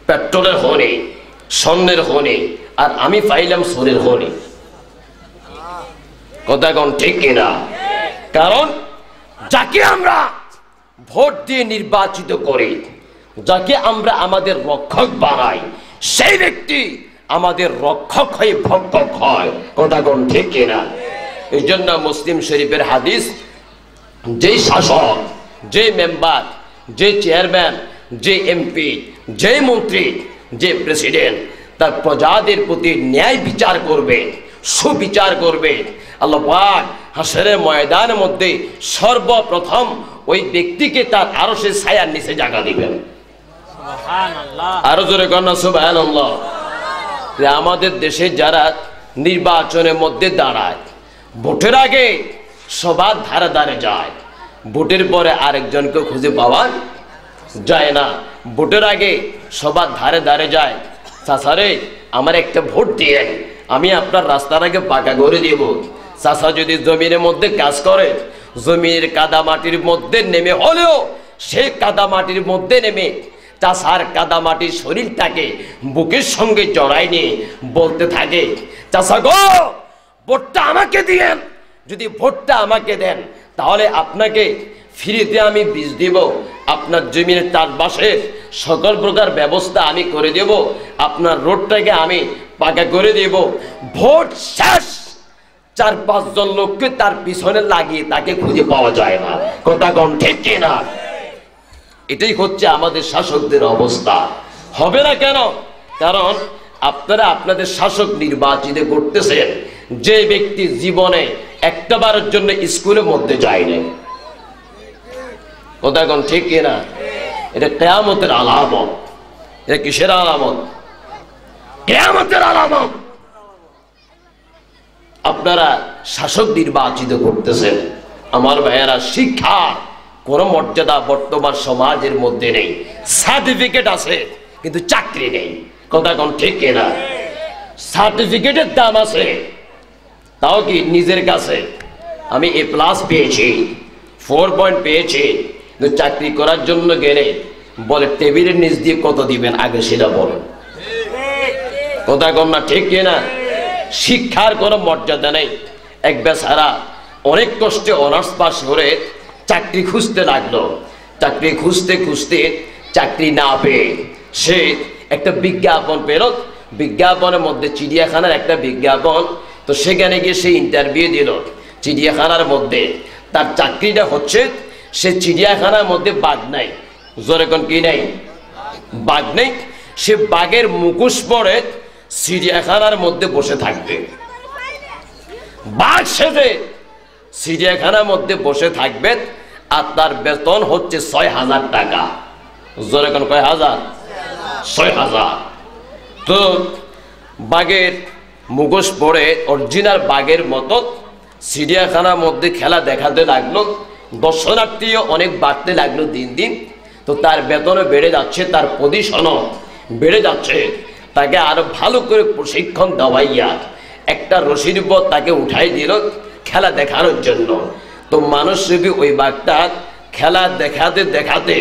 পেট্রোলের খনি, স্বর্ণের খনি, আর আমি পাইলাম চোরের খনি। কথা কোন ঠিক কিনা? কারণ যাকে আমরা ভোট দিয়ে নির্বাচিত করি, যাকে আমরা আমাদের রক্ষক বানাই, সেই ব্যক্তি আমাদের রক্ষক হয়ে ভক্ষক হয়। কথা কোন ঠিক কিনা? এই জন্য মুসলিম শরীফের হাদিস, যেই শাসক, যে মেম্বার, যে চেয়ারম্যান, যে এমপি, যে মন্ত্রী, যে প্রেসিডেন্ট, তার প্রজাদের প্রতি ন্যায় বিচার করবে, সুবিচার করবে, আল্লাহ পাক হাসরের ময়দানের মধ্যে সর্বপ্রথম ওই ব্যক্তিকে তার আরশের ছায়ার নিচে জায়গা দিবেন। সুবহানাল্লাহ। আরো জোরে কন্যা সুবহানাল্লাহ। আমাদের দেশে যারা নির্বাচনের মধ্যে দাঁড়ায়, ভোটের আগে সবার ধারে ধারে যায়, ভোটের পরে আরেকজনকে খুঁজে পাওয়া যায় না। ভোটের আগে সবার ধারে ধারে যায়, চাচারে আমার একটা ভোট দিয়ে আমি আপনার রাস্তার আগে পাকা করে দেব। চাচা যদি জমিনের মধ্যে কাজ করে, জমির কাদা মাটির মধ্যে নেমে হলেও সেই কাদা মাটির মধ্যে নেমে চাচার কাদা মাটির শরীরটাকে বুকের সঙ্গে জড়াই নিয়ে বলতে থাকে, চাচা গো ভোটটা আমাকে দিয়েন, যদি ভোটটা আমাকে দেন তাহলে আপনাকে ফ্রিতে আমি বীজ দিব, আপনার জমির চারপাশে সকল প্রকার ব্যবস্থা আমি করে দেব, আপনার রোডটাকে আমি পাকা করে দেব। ভোট শেষ, 4-5 জন লোককে তার পিছনে লাগিয়ে তাকে খুঁজে পাওয়া যায় না। কথা কম ঠিক কিনা? এটাই হচ্ছে আমাদের শাসকদের অবস্থা। হবে না কেন? কারণ আপনারা আপনাদের শাসক নির্বাচিত করতেছেন যে ব্যক্তি জীবনে একটাবারের জন্য স্কুলের মধ্যে যায়নি। কথা কোন ঠিক কিনা? এটা কিয়ামতের আলামত। এটা কিসের আলামত? কিয়ামতের আলামত। আপনারা শাসক নির্বাচিত করতেছেন। আমার ভাইয়েরা, শিক্ষা কোন মর্যাদা বর্তমান সমাজের মধ্যে নেই। সার্টিফিকেট আছে কিন্তু চাকরি নেই। কথা কোন ঠিক কিনা? সার্টিফিকেটের দাম আছে, তাও কি নিজের কাছে আমি A+ পেয়েছি, 4 পয়েন্ট পেয়েছি, কিন্তু চাকরি করার জন্য গেলে বলে টেবিলের নিচ দিয়ে কত দিবেন আগে সেটা বলেন। কথা কন না ঠিক কিনা? শিক্ষার কোনো মর্যাদা নেই। এক বেচারা অনেক কষ্টে অনার্স পাস করে চাকরি খুঁজতে লাগলো। চাকরি খুঁজতে খুঁজতে চাকরি না পেয়ে সে একটা বিজ্ঞাপন পেল। বিজ্ঞাপনের মধ্যে চিড়িয়াখানার একটা বিজ্ঞাপন, তো সেখানে গিয়ে সে ইন্টারভিউ দিল। চিড়িয়াখানার মধ্যে তার চাকরিটা হচ্ছে, সে চিড়িয়াখানার মধ্যে বাঘ নাই, জোরে কোন কি নাই? বাঘ নেই। সে বাঘের মুখোশ পরে চিড়িয়াখানার মধ্যে বসে থাকবে। বাঘ সেজে চিড়িয়াখানার মধ্যে বসে থাকবে, আর তার বেতন হচ্ছে 6,000 টাকা। জোরে কোন কয় হাজার? 6,000। তো বাঘের মুখোশ পরে অরিজিনাল বাঘের মতো চিড়িয়াখানার মধ্যে খেলা দেখাতে লাগলো। দর্শনার্থীও অনেক বাড়তে লাগলো দিন দিন। তো তার বেতনও বেড়ে যাচ্ছে, তার পজিশনও বেড়ে যাচ্ছে। তাকে আরো ভালো করে প্রশিক্ষণ দেওয়াইয়া একটা রশির উপর তাকে উঠাই দিল খেলা দেখানোর জন্য। তো মানুষ রূপী ওই বাঘটা খেলা দেখাতে দেখাতে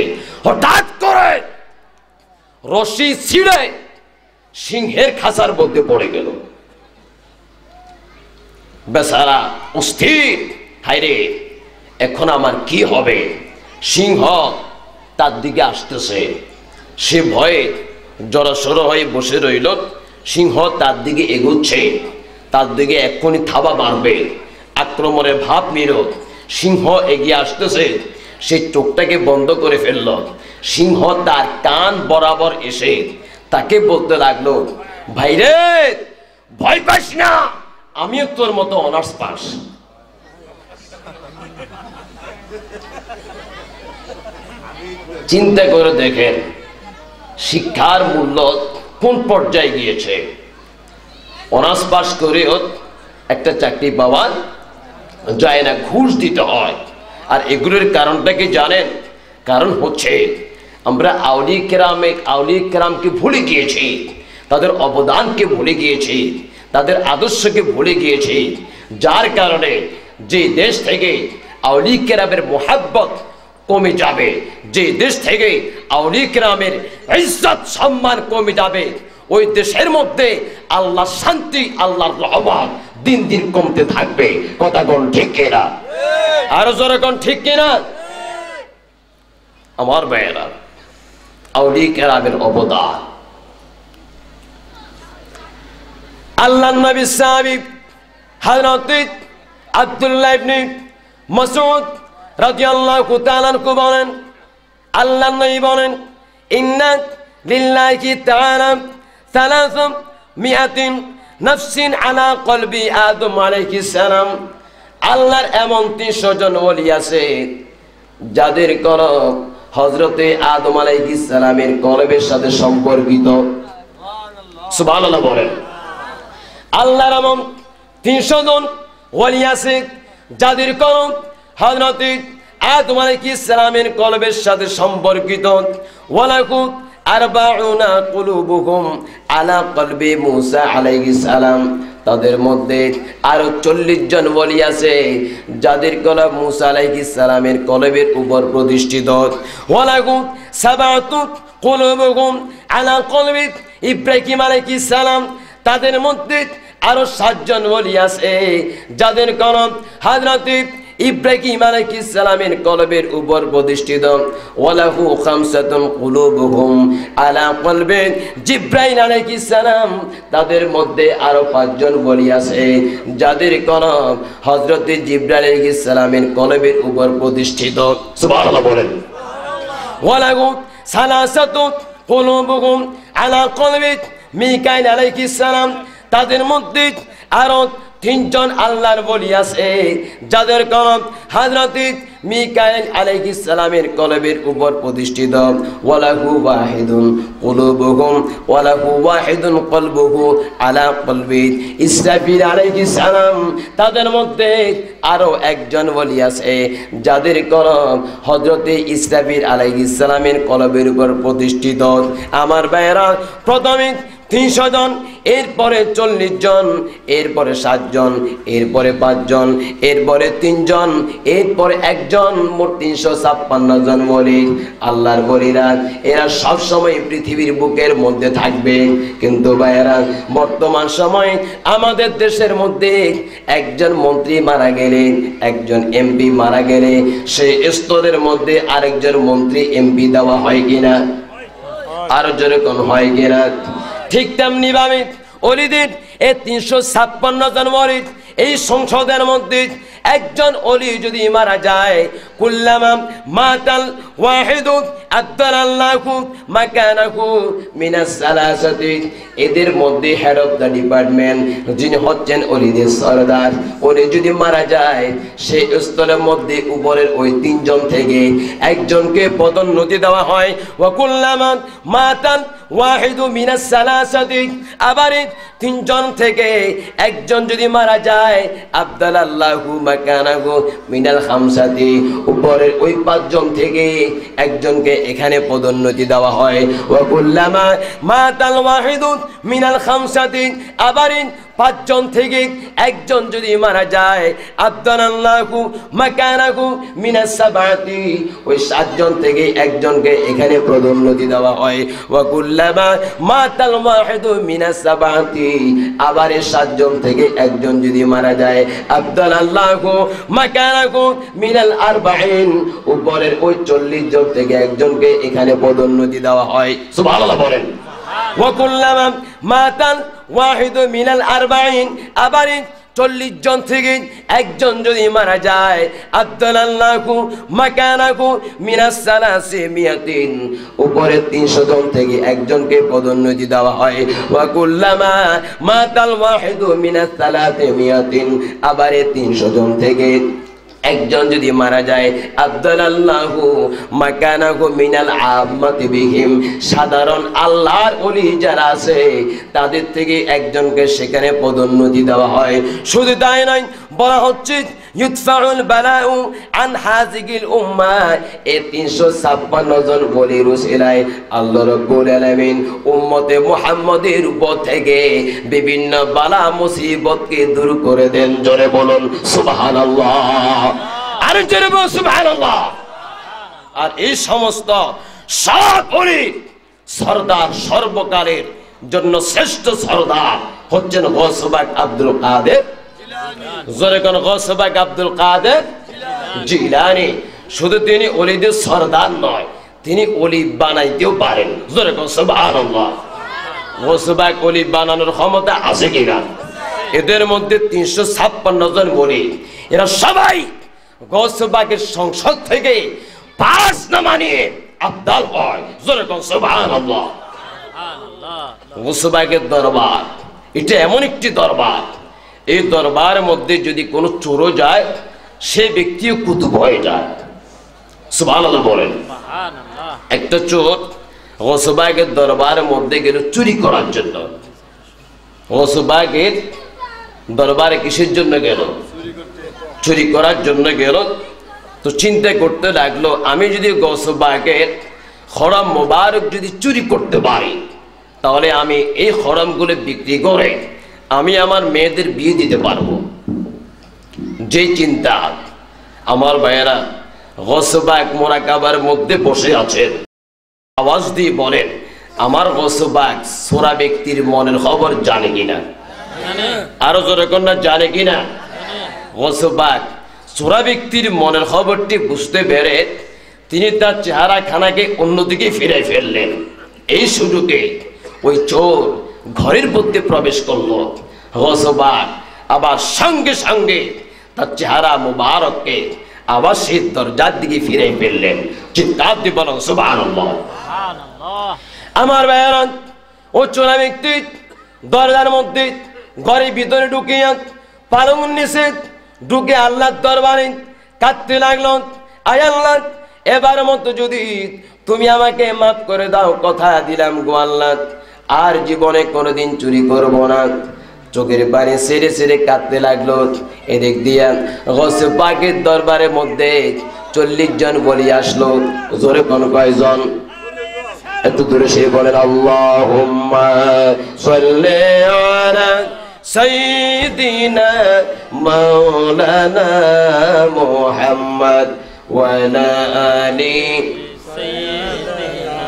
হঠাৎ করে রশি ছিঁড়ে সিংহের খাঁচার মধ্যে পড়ে গেল। বেচারা অস্থির, হায়রে এখন আমার কি হবে? সিংহ তার দিকে আসতেছে, সে ভয়ে জড়সড় হয়ে বসে রইল। সিংহ তার দিকে এগুচ্ছে, তার দিকে এক্ষুনি থাবা মারবে, আক্রমণের ভাব নিল। সিংহ এগিয়ে আসতেছে, সে চোখটাকে বন্ধ করে ফেলল। সিংহ তার কান বরাবর এসে তাকে বলতে লাগলো, ভাইরে ভয় পাস না, আমিও তোর মতো অনার্স পাস। চিন্তা করে দেখেন শিক্ষার মূল্য কোন পর্যায়ে গিয়েছে। অনার্স পাস করেও একটা চাকরি পাওয়া যায় না, ঘুষ দিতে হয়। আর এগুলোর কারণটা কি জানেন? কারণ হচ্ছে আমরা আউলিয়া কেরামকে ভুলে গিয়েছি, তাদের অবদানকে ভুলে গিয়েছি, তাদের আদর্শকে ভুলে গিয়েছি। যার কারণে যে দেশ থেকে আউলিয়া কেরামের মোহাব্বত কমে যাবে, যে দেশ থেকে আউলিয়া কেরামের ইজ্জত সম্মান কমে যাবে, ওই দেশের মধ্যে আল্লাহর শান্তি, আল্লাহর রহমত দিন দিন কমতে থাকবে। কথা কোন ঠিক কিনা? আরো জোরে কোন ঠিক কিনা? আমার ভাইয়েরা, আউলিয়া কেরামের অবদান। আল্লাহর নবী সাহাবী হযরত আব্দুল্লাহ ইবনে মাসউদ রাদিয়াল্লাহু তাআলা আনহু বলেন, আল্লাহর নবী বলেন, ইন্না লিল্লাহি তাআলা 300 নাফসিন আলা কলবি আদম আলাইহিস সালাম। আল্লাহর এমন 300 জন ওলি আছে যাদের কলব হযরতে আদম আলাইহিস সালামের কলবের সাথে সম্পর্কিত। সুবহানাল্লাহ বলেন। আল্লাহর এমন 300 জন ওলি আছে যাদের কলব হযরত আদম আলাইহিস সালামের কলবের সাথে সম্পর্কিত। ওয়ালাকু আরবাউনা কুলুবুহুম আলা কলবি মূসা আলাইহিস সালাম, তাদের মধ্যে আরো 40 জন ওলি আছে যাদের কলব মূসা আলাইহিস সালামের কলবের উপর প্রতিষ্ঠিত। ওয়ালাকু সাবাতু কুলুবুহুম আলা কলবি ইব্রাহিম আলাইহিস সালাম, তাদের মধ্যে আরো 7 জন ওলি আছে যাদের কলব হযরত ইব্রাহিম আলাইহিস সালামের কলবের উপর প্রতিষ্ঠিত। ওয়ালাহু খামসাতুন কুলুবুহুম আলা কলবি জিবরাইল আলাইহিস সালাম, তাদের মধ্যে আরো 5 জন ওলি আছে যাদের কলব হযরত জিবরাইল আলাইহিস সালামের কলবের উপর প্রতিষ্ঠিত। সুবহানাল্লাহ বলেন। ওয়ালাহু সালাসাতুন কুলুবুহুম আলা কলবি মিকাইল আলাইহিস সালাম, তাদের মধ্যে আরো 3 জন আল্লাহর ওলি আছে যাদের কলব হযরত মিকাইল আলাইহিস সালামের কলবের উপর প্রতিষ্ঠিত। ওয়ালাহু ওয়াহিদুন কুলুবুহুম ওয়ালাহু ওয়াহিদুন কলবুহু আলা কলবি ইসরাফিল আলাইহিস সালাম, তাদের মধ্যে আরো 1 জন ওলি আছে যাদের কলব হযরত ইসরাফিল আলাইহিস সালামের কলবের উপর প্রতিষ্ঠিত। আমার ভাইরা, প্রথমে 300 জন, এরপরে 40 জন, এরপরে 7 জন, এরপরে 5 জন, এরপরে 3 জন, এরপরে 1 জন, মোট 356 জন ওলি। আল্লাহর ওলিরা এরা সব সময় পৃথিবীর বুকের মধ্যে থাকবে। কিন্তু ভাইয়েরা, বর্তমান সময়ে আমাদের দেশের মধ্যে একজন মন্ত্রী মারা গেলে, একজন এমপি মারা গেলে সেই স্তরের মধ্যে আরেকজন মন্ত্রী এমপি দেওয়া হয় কিনা? আরো জোরে কোন হয় কিনা? ঠিক তেমনি ভাবে ওলিদের এই 356 জন ওলি, এই সংসদের মধ্যে একজন ওলি যদি মারা যায়, কুল্লামা মাতাল ওয়াহিদু আদাল্লাহু মাকানাহু মিনাস সালাসাতি, এদের মধ্যে হেড অফ দ্য ডিপার্টমেন্ট যিনি হচ্ছেন ওলিদের সরদার, ওলি যদি মারা যায় সেই স্তরের মধ্যে উপরের ওই 3 জন থেকে একজনকে পদোন্নতি দেওয়া হয়। ওয়া কুল্লামা মাতাল ওয়াহিদু মিনাস সালাসাতি, আবার 3 জন থেকে একজন যদি মারা যায়, আবদালাল্লাহু মাকানাহু মিনাল খামসাতি, উপরের ওই 5 জন থেকে একজনকে এখানে পদোন্নতি দেওয়া হয়। ওয়া কুল্লামা মাতাল ওয়াহিদু মিনাল খামসাতি, আবার 5 জন থেকে একজন যদি মারা যায়, আবদালাল্লাহু মাকানাহু মিনাস সাবাতি, ওই 7 জন থেকে একজনকে এখানে পদোন্নতি দেওয়া হয়। ওয়া কুল্লামা মাতাল ওয়াহিদু মিনাস সাবাতি, আবার 7 জন থেকে একজন যদি মারা যায়, আবদালাল্লাহু মাকানাহু মিনাল আরবাঈন, উপরের ওই 40 জন থেকে একজনকে এখানে পদোন্নতি দেওয়া হয়। সুবহানাল্লাহ বলেন। ওয়া কুল্লামা মাতাল ওয়াহিদু মিনাল আরবাঈন, আবার 40 জন থেকে একজন যদি মারা যায়, আবদালাল্লাহু মাকানাহু মিনাস সালাসিমিয়াতিন, উপরে 300 জন থেকে একজনকে পদোন্নতি দেওয়া হয়। ওয়া কুল্লামা মাতাল ওয়াহিদু মিনাস সালাসিমিয়াতিন, আবার 300 জন থেকে একজন যদি মারা যায়, আবদালাল্লাহু মাকানাহু মিনাল আম্মাতি বিহিম, সাধারণ আল্লাহর ওলি যারা আছে তাদের থেকে একজনকে সেখানে পদোন্নতি দেওয়া হয়। শুধু তাই নয়, বলা হচ্ছে ইউদফাউল বালাউ আন হাযিহিল উম্মাহ, এই 356 জন ওলির উসিলায় আল্লাহ রাব্বুল আলামিন উম্মতে মুহাম্মাদের উপর থেকে বিভিন্ন বালা মুসিবতকে দূর করে দেন। জোরে বলুন সুবহানাল্লাহ, আরে জোরে বলুন সুবহানাল্লাহ। আর এই সমস্ত সব ওলির সরদার, সর্বকালের জন্য শ্রেষ্ঠ সরদার হচ্ছেন গৌসবাক আব্দুল কাদের জিলানী। জোরে কোন গৌসবাক আব্দুল কাদের জিলানী। শুধু তিনি ওলিদের সরদার নয়, তিনি ওলি বানাইতেও পারেন। জোরে কোন সুবহানাল্লাহ। গৌসবাক ওলি বানানোর ক্ষমতা আছে কিনা? এদের মধ্যে 356 জন ওলি, এরা সবাই গৌসবাকের সংসদ থেকে পাস না মানিয়ে আবদাল হয়। জোরে কোন সুবহানাল্লাহ। গৌসবাকের দরবার এটা এমন একটি দরবার, এই দরবারের মধ্যে যদি কোনো চোরও যায় সে ব্যক্তিও কুতুব হয়ে যায়। সুবহানাল্লাহ বলেন। একটা চোর গৌসবাকের দরবারের মধ্যে গেল চুরি করার জন্য। গৌসবাকের দরবারে কিসের জন্য গেল? চুরি করার জন্য গেল। তো চিন্তা করতে লাগলো, আমি যদি গৌসে পাকের হরম মোবারক যদি চুরি করতে পারি, তাহলে আমি এই হরমগুলো বিক্রি করে আমি আমার মেয়েদের বিয়ে দিতে পারবো। যে চিন্তা, আমার ভাইয়েরা গৌসে পাক মোরাকাবার মধ্যে বসে আছেন, আওয়াজ দিয়ে বলেন, আমার গৌসে পাক সোরা ব্যক্তির মনের খবর জানে কিনা? আরো জোরে কন্যা, জানে কিনা? গৌসে পাক সোরা ব্যক্তির মনের খবরটি বুঝতে পেরে তিনি তার চেহারা খানাকে অন্যদিকে ফিরে ফেললেন। এই সুযোগে ওই চোর ঘরের মধ্যে প্রবেশ করলো। গৌসে পাক আবার সঙ্গে সঙ্গে তার চেহারা মুবারককে আবার সেই দরজার দিকে ফিরে ফেললেন। চিৎকার দিয়ে বলেন সুবহানাল্লাহ। আমার ভাইয়েরা, ও চোরা ব্যক্তি দরজার মধ্যে ঘরের ভিতরে ঢুকিয়া পালং নিচে ঢুকে আল্লাহর দরবারে কাঁদতে লাগলো, আয় আল্লাহ, এবার মতো যদি তুমি আমাকে মাফ করে দাও, কথা দিলাম গো আল্লাহ, আর জীবনে কোনোদিন চুরি করব না। চোখের পানি ছেড়ে ছেড়ে কাঁদতে লাগলো। এদিক দিয়া গৌসে পাকের দরবারের মধ্যে 40 জন বলি আসলো। জোরে কোন কয়জন? একটু দূরে সে বলেন, আল্লাহুম্মা সাল্লি আলা সাইয়্যিদিনা মাওলানা মুহাম্মদ ওয়া আলা আলি সাইয়্যিদিনা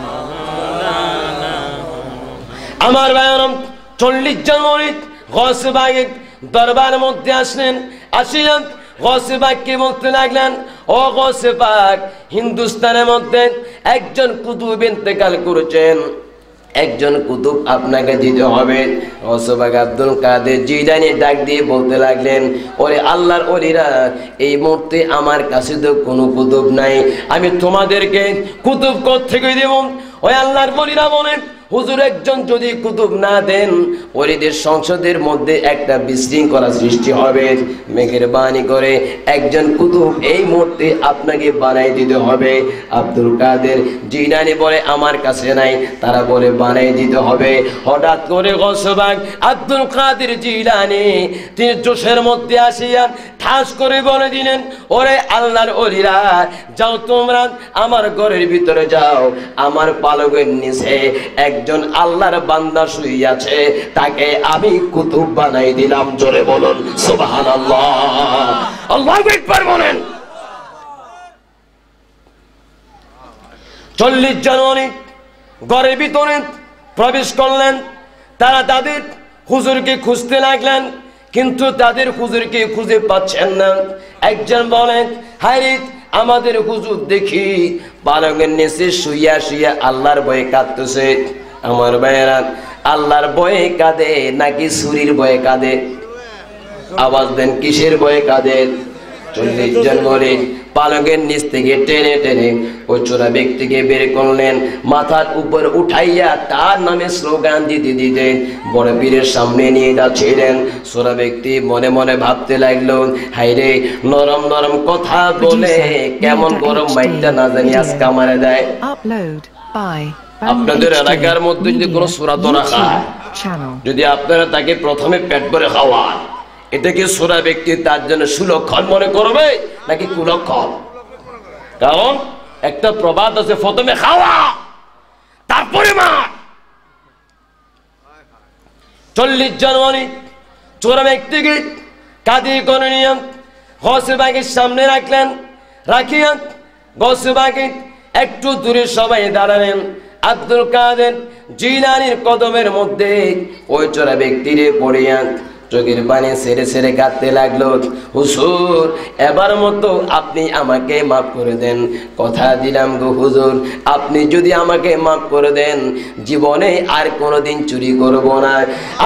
মাওলানা। আমার ভাইরা, 40 জন মুরিদ গৌসে পাকের দরবারের মধ্যে আসলেন। আসিলেন গৌসে পাককে বলতে লাগলেন, ও গৌসে পাক, হিন্দুস্তানের মধ্যে একজন কুতুব ইন্তেকাল করেছেন, একজন কুতুব আপনাকে দিতে হবে। গৌসে পাক আব্দুল কাদের জিলানী ডাক দিয়ে বলতে লাগলেন, ওরে আল্লাহর ওলিরা, এই মুহূর্তে আমার কাছে তো কোনো কুতুব নাই, আমি তোমাদেরকে কুতুব কোত্থেকে দেব? ওই আল্লাহর ওলিরা বলেন, হুজুর একজন যদি কুতুব না দেন, ওরিদের সংসদের মধ্যে একটা বিশৃঙ্খলা সৃষ্টি হবে। মেহেরবানি করে একজন কুতুব এই মুহূর্তে আপনাকে বানাই দিতে হবে। আব্দুল কাদের জিলানী বলে, আমার কাছে নাই। তারা বলে বানাই দিতে হবে। হঠাৎ করে গৌসে পাক আব্দুল কাদের জিলানী তিনি জোশের মধ্যে আসিয়া ঠাস করে বলে দিলেন, ওরে আল্লাহর ওলিরা, যাও তোমরা আমার ঘরের ভিতরে যাও, আমার পালকের নিচে একজন আল্লাহর বান্দা শুয়ে আছে, তাকে আমি কুতুব বানাই দিলাম। জোরে বলুন সুবহানাল্লাহ। আল্লাহু আকবার বলেন। 40 জন ঘরের ভিতরে প্রবেশ করলেন। তারা তাদের হুজুরকে খুঁজতে লাগলেন, কিন্তু তাদের হুজুরকে খুঁজে পাচ্ছেন না। একজন বলেন, হায়রে, আমাদের হুজুর দেখি পালকের নিচে শুইয়া শুইয়া আল্লাহর ভয়ে কাঁদতেছে। আমার ভাইয়েরা, আল্লাহর ভয়ে কাঁদে নাকি চুরির ভয়ে কাঁদে? আওয়াজ দেন, কিসের ভয়ে কাঁদে? 40 জন করে পালকের নিচ থেকে টেনে টেনে ওই চোরা ব্যক্তিকে বের করলেন। মাথার উপর উঠাইয়া তার নামে স্লোগান দিতে দিতে বড় পীরের সামনে নিয়ে যাচ্ছিলেন। চোরা ব্যক্তি মনে মনে ভাবতে লাগলো, হাইরে, নরম নরম কথা বলে কেমন গরম মাইকটা না জানি আজকে আমারে দেয়। আপনাদের এলাকার মধ্যে যদি কোনো সূরা দরা খায়, যদি আপনারা তাকে প্রথমে পেট ভরে খাওয়ান, এটা কি সূরা ব্যক্তি তার জন্য সুলক্ষণ মনে করবে নাকি কুলক্ষণ? কারণ একটা প্রবাদ আছে, প্রথমে খাওয়া তারপরে মা। 40 জন চোরা ব্যক্তিকে কাঁদিয়ে করে নিয়ে গৌসে পাকের সামনে রাখলেন। রাখিয়া গৌসে পাকে একটু দূরে সবাই দাঁড়ালেন। আব্দুল কাদের জিলানীর কদমের মধ্যে ওই চোরা ব্যক্তিরে পড়িয়া চোখের পানি ছেড়ে ছেড়ে কাঁদতে লাগলো, হুজুর, এবার মতো আপনি আমাকে মাফ করে দেন, কথা দিলাম গো হুজুর, আপনি যদি আমাকে মাফ করে দেন, জীবনে আর কোনোদিন চুরি করব না।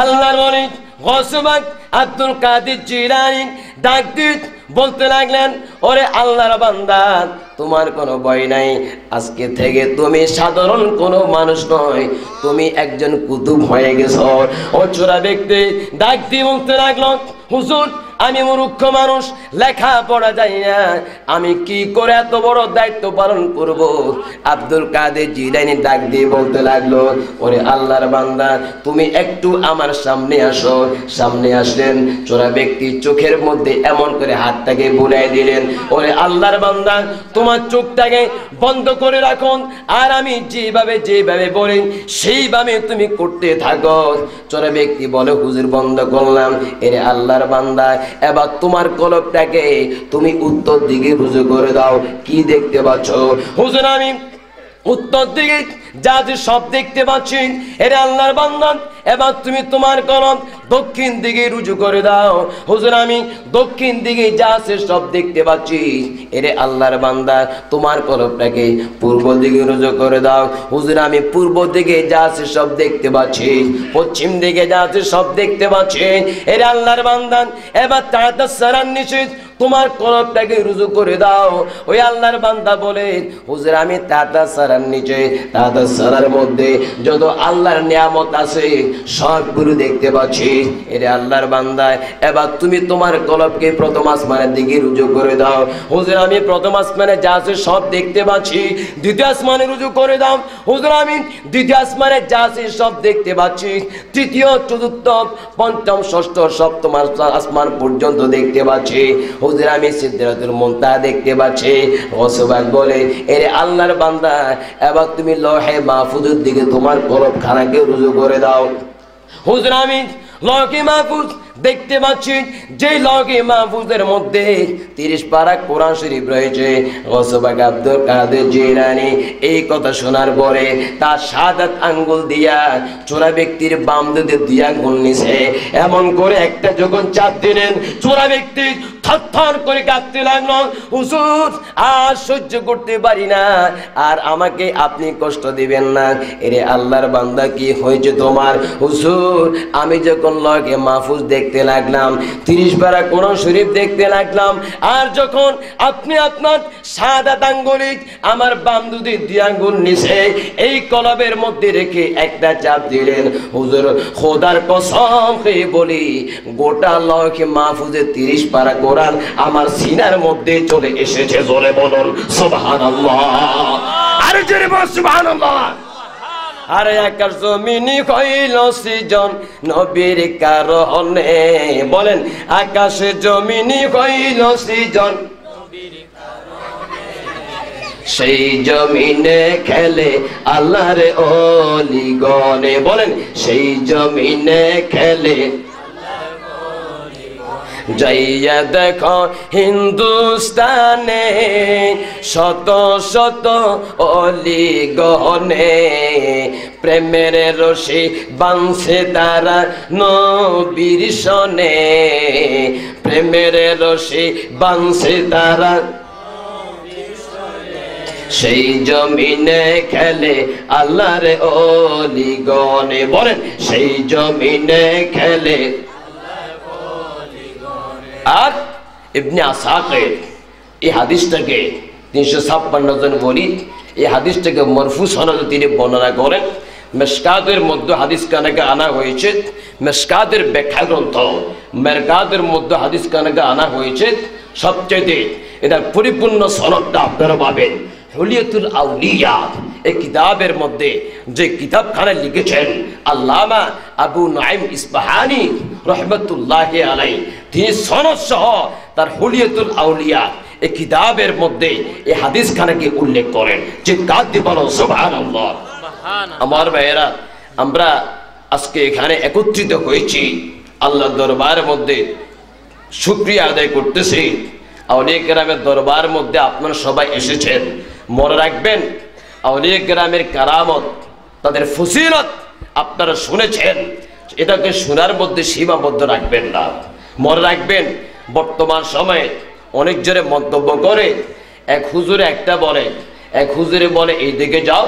আল্লাহর ওলি গৌসে পাক আব্দুল কাদের জিলানী ডাক দিয়ে বলতে লাগলেন, ওরে আল্লাহর বান্দা, তোমার কোনো ভয় নাই, আজকে থেকে তুমি সাধারণ কোনো মানুষ নয়, তুমি একজন কুতুব হয়ে গেছো। ও চোরা ব্যক্তি ডাক দিয়ে বলতে লাগলো, হুজুর, আমি মূর্খ মানুষ, লেখা পড়া যায় না, আমি কি করে এত বড় দায়িত্ব পালন করব? আব্দুল কাদের জিলানী ডাক দিয়ে বলতে লাগলো, ওরে আল্লাহর বান্দা, তুমি একটু আমার সামনে আসো। সামনে আসলেন, চোরা ব্যক্তির চোখের মধ্যে এমন করে হাতটাকে বুলাই দিলেন, ওরে আল্লাহর বান্দা, তোমার চোখটাকে বন্ধ করে রাখুন, আর আমি যেভাবে বলি সেইভাবে তুমি করতে থাকো। চোরা ব্যক্তি বলে, হুজুর বন্ধ করলাম। এরে আল্লাহর বান্দা, এবার তোমার কলবটাকে তুমি উত্তর দিকে রুজু করে দাও। কি দেখতে পাচ্ছ? হুজুর আমি উত্তর দিকে যা যে সব দেখতে পাচ্ছি। এরে আল্লাহর বান্দা, এবার তুমি তোমার কলম দক্ষিণ দিকে রুজু করে দাও। হুজুর আমি দক্ষিণ দিকে যা আছে সব দেখতে পাচ্ছি। এরে আল্লাহর বান্দা, তোমার কলমটাকে পূর্ব দিকে রুজু করে দাও। হুজুর আমি পূর্ব দিকে যা আছে সব দেখতে পাচ্ছি, পশ্চিম দিকে যা আছে সব দেখতে পাচ্ছি। এরে আল্লাহর বান্দা, এবার তাড়াতাড়ি সারার নিচে তোমার কলবটাকে রুজু করে দাও। ওই আল্লাহর বান্দা বলে, হুজুর আমি তাড়াতাড়ি সারার নিচে, তাড়াতাড়ি সারার মধ্যে যত আল্লাহর নিয়ামত আছে সবগুলো দেখতে পাচ্ছি। এরে আল্লাহর বান্দা, এবার তুমি তোমার কলবকে প্রথম আসমানের দিকে রুজু করে দাও। হুজুর আমি প্রথম আসমানে যা আছে সব দেখতে পাচ্ছি। দ্বিতীয় আসমানে রুজু করে দাও। হুজুর আমি দ্বিতীয় আসমানে যা আছে সব দেখতে পাচ্ছি। তৃতীয়, চতুর্থ, পঞ্চম, ষষ্ঠ, সপ্তম আসমান পর্যন্ত দেখতে পাচ্ছি। হুজুর আমি সিদরাতুল মুনতাহা দেখতে পাচ্ছি। ওসবাক বলে, এরে আল্লাহর বান্দা, এবার তুমি লৌহে মাহফুজের দিকে তোমার কলবখানাকে রুজু করে দাও। হুজুর আমি লৌহে মাহফুজ দেখতে পাচ্ছি, যে লৌহে মাহফুজের মধ্যে 30 পারা কোরআন শরীফ রয়েছে। ওসবাক আব্দুল কাদের জিলানী এই কথা শোনার পরে তার শাহাদাত আঙ্গুল দিয়া চোরা ব্যক্তির বাম দিকে 2 আঙ্গুল নিছে, এমন করে একটা যখন চাপ দিলেন, চোরা ব্যক্তি থরথর করে কাঁপতে লাগলো, হুজুর আর সহ্য করতে পারি না, আর আমাকে আপনি কষ্ট দিবেন না। এরে আল্লাহর বান্দা, কি হয়েছে তোমার? হুজুর আমি যখন লৌহে মাহফুজ দেখতে লাগলাম, 30 পারা কোরআন শরীফ দেখতে লাগলাম, আর যখন আপনি আপনার শাহাদাত আঙ্গুলি আমার বাম দুটি 2 আঙ্গুল নিচে এই কলবের মধ্যে রেখে একটা চাপ দিলেন, হুজুর খোদার কসম খেয়ে বলি, গোটা লৌহে মাহফুজে 30 পারা কোরআন আমার সিনার মধ্যে চলে এসেছে। জোরে বলুন সুবহানাল্লাহ, আরে জোরে বল সুবহানাল্লাহ। আরে আকাশ জমিনি হইল সৃজন নবীর কারণে, বলেন আকাশে জমিনি হইল সৃজন নবীর কারণে, সেই জমিনে খেলে আল্লাহর ওলিগণে, বলেন সেই জমিনে খেলে। যাইয়া দেখো হিন্দুস্তানে শত শত অলিগণে, প্রেমের রশি বাঁধছে তারা নবীর সনে, প্রেমের রশি বাঁধছে তারা সেই জমিনে খেলে আল্লাহর ওলিগণে, বলেন সেই জমিনে খেলে। আর ইবনে আসাকির এই হাদিসটাকে 356 জন ওয়ালিদ এই হাদিসটাকে মারফু সনদে তিনি বর্ণনা করেন। মিশকাতের মধ্যে হাদিস কানাকে আনা হয়েছে, মিশকাতের ব্যাখ্যা গ্রন্থ মেরকাতের মধ্যে হাদিস কানাকে আনা হয়েছে। সবচেয়ে এটা পরিপূর্ণ সনদটা আপনারা পাবেন হুলিয়াতুল আউলিয়া এই কিতাবের মধ্যে, যে কিতাবখানা লিখেছেন আল্লামা আবু নুআইম ইসবাহানি রহমতুল্লাহি আলাইহি, তিনি সনদ সহ তার হুলিয়াতুল আউলিয়া এই কিতাবের মধ্যে এই হাদিসখানাকে উল্লেখ করেন। চিৎকার দিয়ে বলো সুবহানাল্লাহ। আমার ভাইয়েরা, আমরা আজকে এখানে একত্রিত হয়েছি আল্লাহর দরবারের মধ্যে শুকরিয়া আদায় করতেছি। আউলিয়া কেরামের দরবার মধ্যে আপনারা সবাই এসেছেন। মনে রাখবেন, আউলিয়া কেরামের কারামত, তাদের ফজিলত আপনারা শুনেছেন, এটাকে শোনার মধ্যে সীমাবদ্ধ রাখবেন না। মনে রাখবেন, বর্তমান সময়ে অনেক জোরে মন্তব্য করে, এক হুজুরে একটা বলে, এক হুজুরে বলে এই দিকে যাও,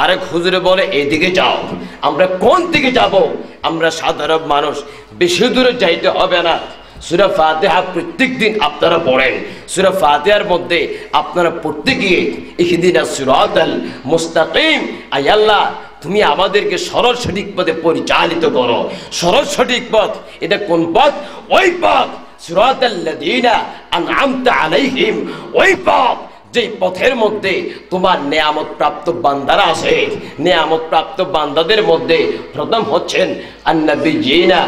আরেক হুজুরে বলে এই দিকে যাও। আমরা কোন দিকে যাব? আমরা সাধারণ মানুষ, বেশি দূরে যাইতে হবে না। সূরা ফাতিহা প্রত্যেক দিন আপনারা পড়েন। সূরা ফাতিহার মধ্যে আপনারা পড়তে গিয়ে ইহদিনাস সিরাতাল মুস্তাকিম, আয় আল্লাহ তুমি আমাদেরকে সরল সঠিক পথে পরিচালিত করো। সরল সঠিক পথ এটা কোন পথ? ওই পথ সিরাতাল্লাযীনা আনআমতা আলাইহিম, ওই পথ যেই পথের মধ্যে তোমার নেয়ামত প্রাপ্ত বান্দারা আছে। নেয়ামত প্রাপ্ত বান্দাদের মধ্যে প্রথম হচ্ছেন আন-নবিয়্যিনা,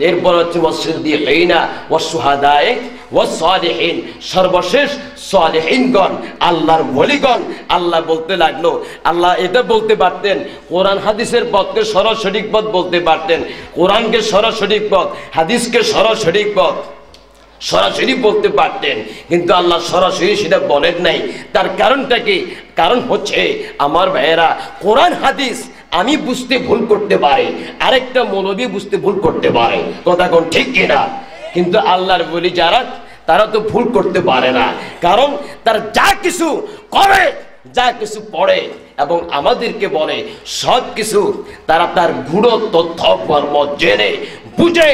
এরপর হচ্ছে ওয়াস-সিদ্দীকিনা ওয়াস-শুহাদায়ে ওয়াস-সালিহিন, সর্বশেষ সালিহিনগণ, আল্লাহর ওলিগণ। আল্লাহ বলতে লাগলো, আল্লাহ এটা বলতে পারতেন, কোরআন হাদিসের পথকে সরাসরি পথ বলতে পারতেন, কোরআনকে সরাসরি পথ, হাদিসকে সরাসরি পথ সরাসরি বলতে পারতেন, কিন্তু আল্লাহ সরাসরি সেটা বলেন নাই। তার কারণটা কি? কারণ হচ্ছে আমার ভাইয়েরা, কোরআন হাদিস আমি বুঝতে ভুল করতে পারি, আরেকটা মৌলবী বুঝতে ভুল করতে পারে, কথা কোন ঠিক কিনা? কিন্তু আল্লাহর বলি যারা, তারা তো ভুল করতে পারে না, কারণ তারা যা কিছু করে, যা কিছু পড়ে এবং আমাদেরকে বলে, সব কিছু তারা তার গূঢ় তথ্য কর্ম জেনে বুঝে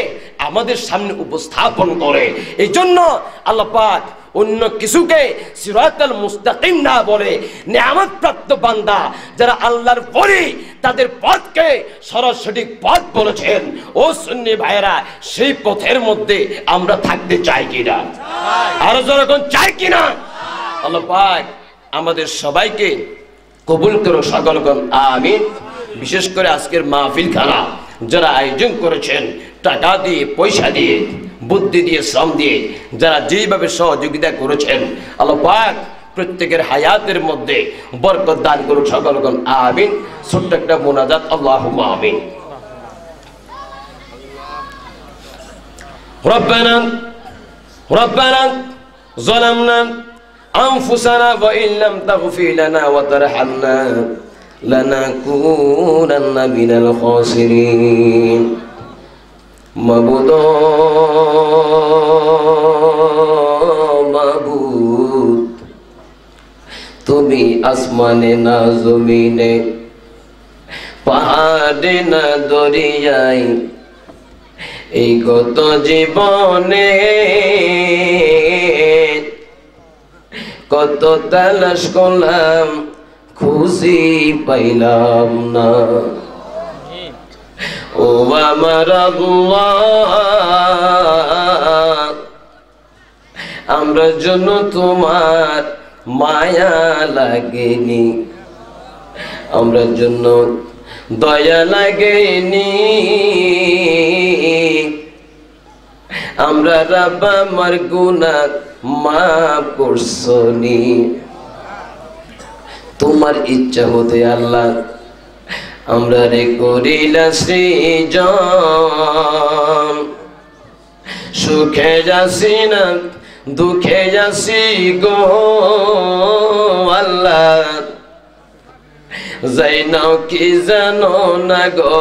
আমাদের সামনে উপস্থাপন করে। এই জন্য আল্লাহ পাক অন্য কিছুকে সিরাতাল মুস্তাকিম না বলে নেয়ামত প্রাপ্ত বান্দা যারা আল্লাহর ওলি, তাদের পথকে সরাসরি পথ বলেছেন। ও সুন্নি ভাইয়েরা, সেই পথের মধ্যে আমরা থাকতে চাই কিনা? আরো যখন চাই কিনা? আল্লাহ পাক আমাদের সবাইকে কবুল করো, সকলগণ আমিন। বিশেষ করে আজকের মাহফিল খানা যারা আয়োজন করেছেন, টাকা দিয়ে, পয়সা দিয়ে, বুদ্ধি দিয়ে, শ্রম দিয়ে, যারা যেইভাবে সহযোগিতা করেছেন, আল্লাহ পাক প্রত্যেকের হায়াতের মধ্যে বরকত দান করুন, সকলগণ আমিন। ছোট্ট একটা মোনাজাত, আল্লাহুম্মা আমিন। রব্বানা যালামনা আনফুসানা ওয়া ইল্লাম তাগফির লানা ওয়া তারহামনা লানাকুনান্না মিনাল খাসিরিন। মাবুদ তুমি আসমানে না জমিনে, পাহাড়ে না দরিয়ায়, এই গত জীবনে কত তালাশ করলাম, খুশি পাইলাম না। ও আমার আল্লাহ, আমরা জন্য তোমার মায়া লাগেনি, আমরা জন্য দয়া লাগেনি, আমরা রাব্বা আমার গুনাহ মাফ করছনি। তোমার ইচ্ছা হতে আল্লাহ আমরা রে করিলা সৃজন, সুখে যাসি না দুঃখে যাসি গো আল্লাহ, যাই নাও কি জানো না গো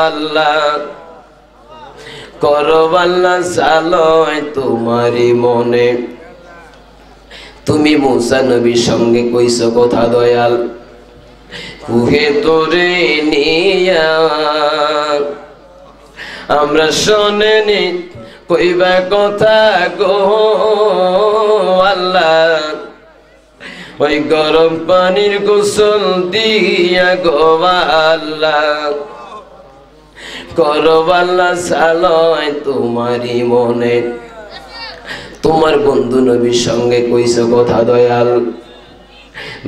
আল্লাহ, করো আল্লাহ সালয় তোমারই মনে। তুমি মুসা নবীর সঙ্গে কইছো কথা দয়াল, কুহে তোরে নিয়া, আমরা শোনেনি কইবা কথা গো আল্লাহ, ওই গরম পানির গোসল দিয়া গো আল্লাহ, করো আল্লাহ সালয় তোমারই মনে। তোমার বন্ধু নবীর সঙ্গে কইছো কথা দয়াল,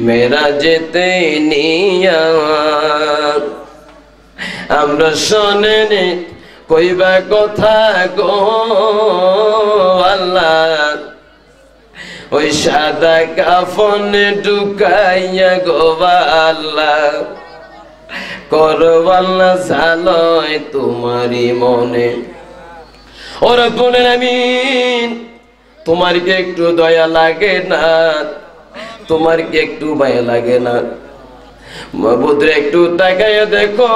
মেরা যেতে নিয়া, আমরা শোনেনি কইবা কথা গো আল্লাহ, ওই সাদা কাফনে ঢুকাইয়া গো আল্লাহ, করো আল্লাহ সালয় তোমারই মনে। ও রব্বুল আলামিন, তোমার কি একটু দয়া লাগে না? তোমার কি একটু মায়া লাগে না? মাবুদ রে, একটু তাকাইয়া দেখো,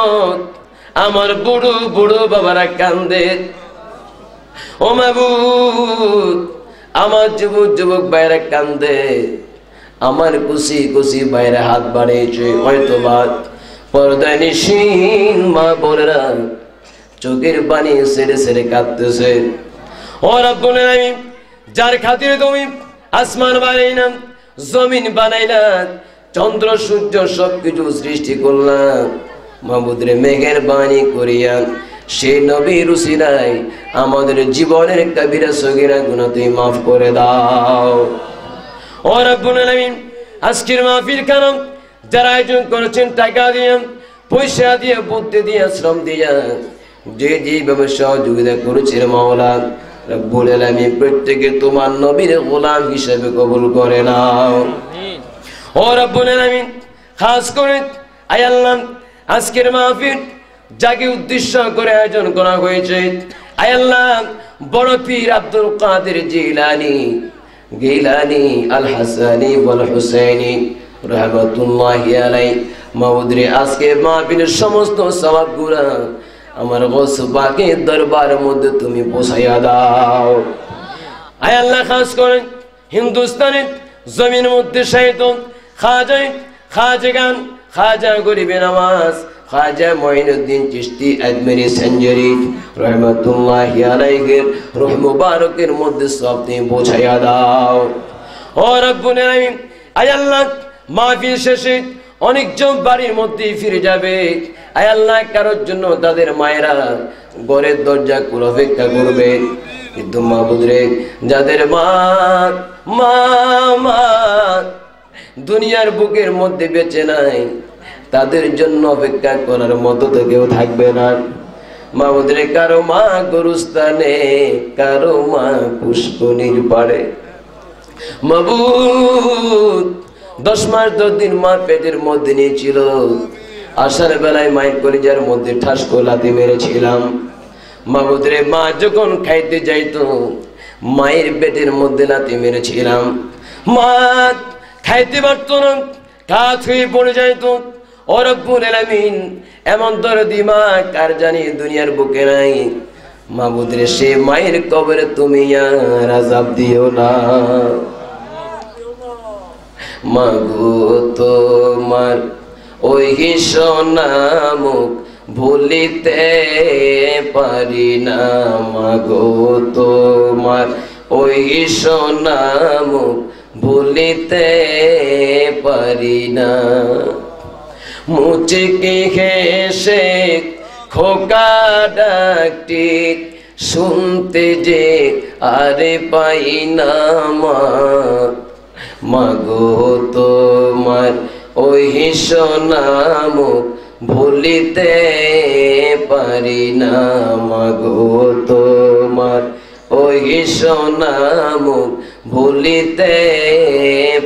আমার বুড়ো বুড়ো বাবারা কান্দে। ও মাবুদ, আমার যুবক যুবক ভাইরা কান্দে, আমার কুশি কুশি ভাইরা হাত বাড়িয়েছে, হয়তো বা পর্দায় নিশিন মা বোনেরা চোখের পানি সেরে সেরে কাঁদতেছে। ও রব্বুল আলামিন, যার খাতিরে তুমি আসমান বানাইলাম, জমিন বানাইলাম, চন্দ্র সূর্য সবকিছু সৃষ্টি করলাম, মাবুদ রে মেঘের বাণী করিয়া সেই নবীর উসিলায় আমাদের জীবনের কবিরা সগীরা গুনাহ তুমি মাফ করে দাও। ও রব্বুল আলামিন, আজকের মাহফিল কারণ যারা আয়োজন করেছেন, টাকা দিয়ে, পয়সা দিয়ে, বুদ্ধি দিয়ে, শ্রম দিয়ে, যে যেভাবে সহযোগিতা করেছেন মাওলা রব্বুল আলামিন, প্রত্যেকে তোমার নবীর গোলাম হিসেবে কবুল করে নাও। ও রব্বুল আলামিন, খাস করে আয় আল্লাহ, আজকের মাহফিল যাকে উদ্দেশ্য করে আয়োজন করা হয়েছে, আয় আল্লাহ, বড় পীর আব্দুল কাদের জিলানী আল হাসানি ওয়াল হুসাইনি রাহমাতুল্লাহি আলাইহি মাওদরে, আজকে মাহফিলের সমস্ত সওয়াবগুলো আমার গৌস পাকের দরবারের মধ্যে তুমি পৌঁছাইয়া দাও। আয় আল্লাহ, খাস করে হিন্দুস্তানের জমিনের মধ্যে শায়িত খাজাগান, খাজা গরিবে নওয়াজ, খাজা মঈনুদ্দিন চিশতি আজমেরি সঞ্জরি রহমাতুল্লাহি আলাইহির রূহ মুবারকের মধ্যে সব তুমি পৌঁছাইয়া দাও। ও রব্বুল আলামিন, আয় আল্লাহ, মাহফিল শেষে অনেকজন বাড়ির মধ্যে ফিরে যাবে। আয় আল্লাহ, কারোর জন্য তাদের মায়েরা ঘরের দরজা খুলে অপেক্ষা করবে, কিন্তু মাবুদ রে, যাদের মা দুনিয়ার বুকের মধ্যে বেঁচে নাই, তাদের জন্য অপেক্ষা করার মতো তো কেউ থাকবে না। মাবুদ রে, কারো মা গরুস্থানে, কারো মা পুষ্করিণীর পাড়ে। মাবুদ, 10 মাস 10 দিন মা পেটের মধ্যে নিয়েছিল, আসার বেলায় মায়ের কলিজার মধ্যে ঠাস লাথি মেরেছিলাম। মাবুদ রে, মা যখন খাইতে যাইতো মায়ের পেটের মধ্যে লাথি মেরেছিলাম। মা খাইতে পারত না, কাজ হয়ে পড়ে যাইতো। ও রব্বুল আলামিন, এমন দরদি মা কার জানি দুনিয়ার বুকে নাই। মাবুদ রে, সে মায়ের কবরে তুমি আর আযাব দিও না। মাগো তোমার ওই সোনা মুখ ভুলিতে পারি না, মাগো তোমার ওই সোনা মুখ ভুলিতে পারি না। মুচকি হেসে খোকা ডাকটি শুনতে যে আরে পাই না, মাগো তোমার ওই সোনা মুখ ভুলিতে পারি না, মাগো তোমার ওই সোনা মুখ ভুলিতে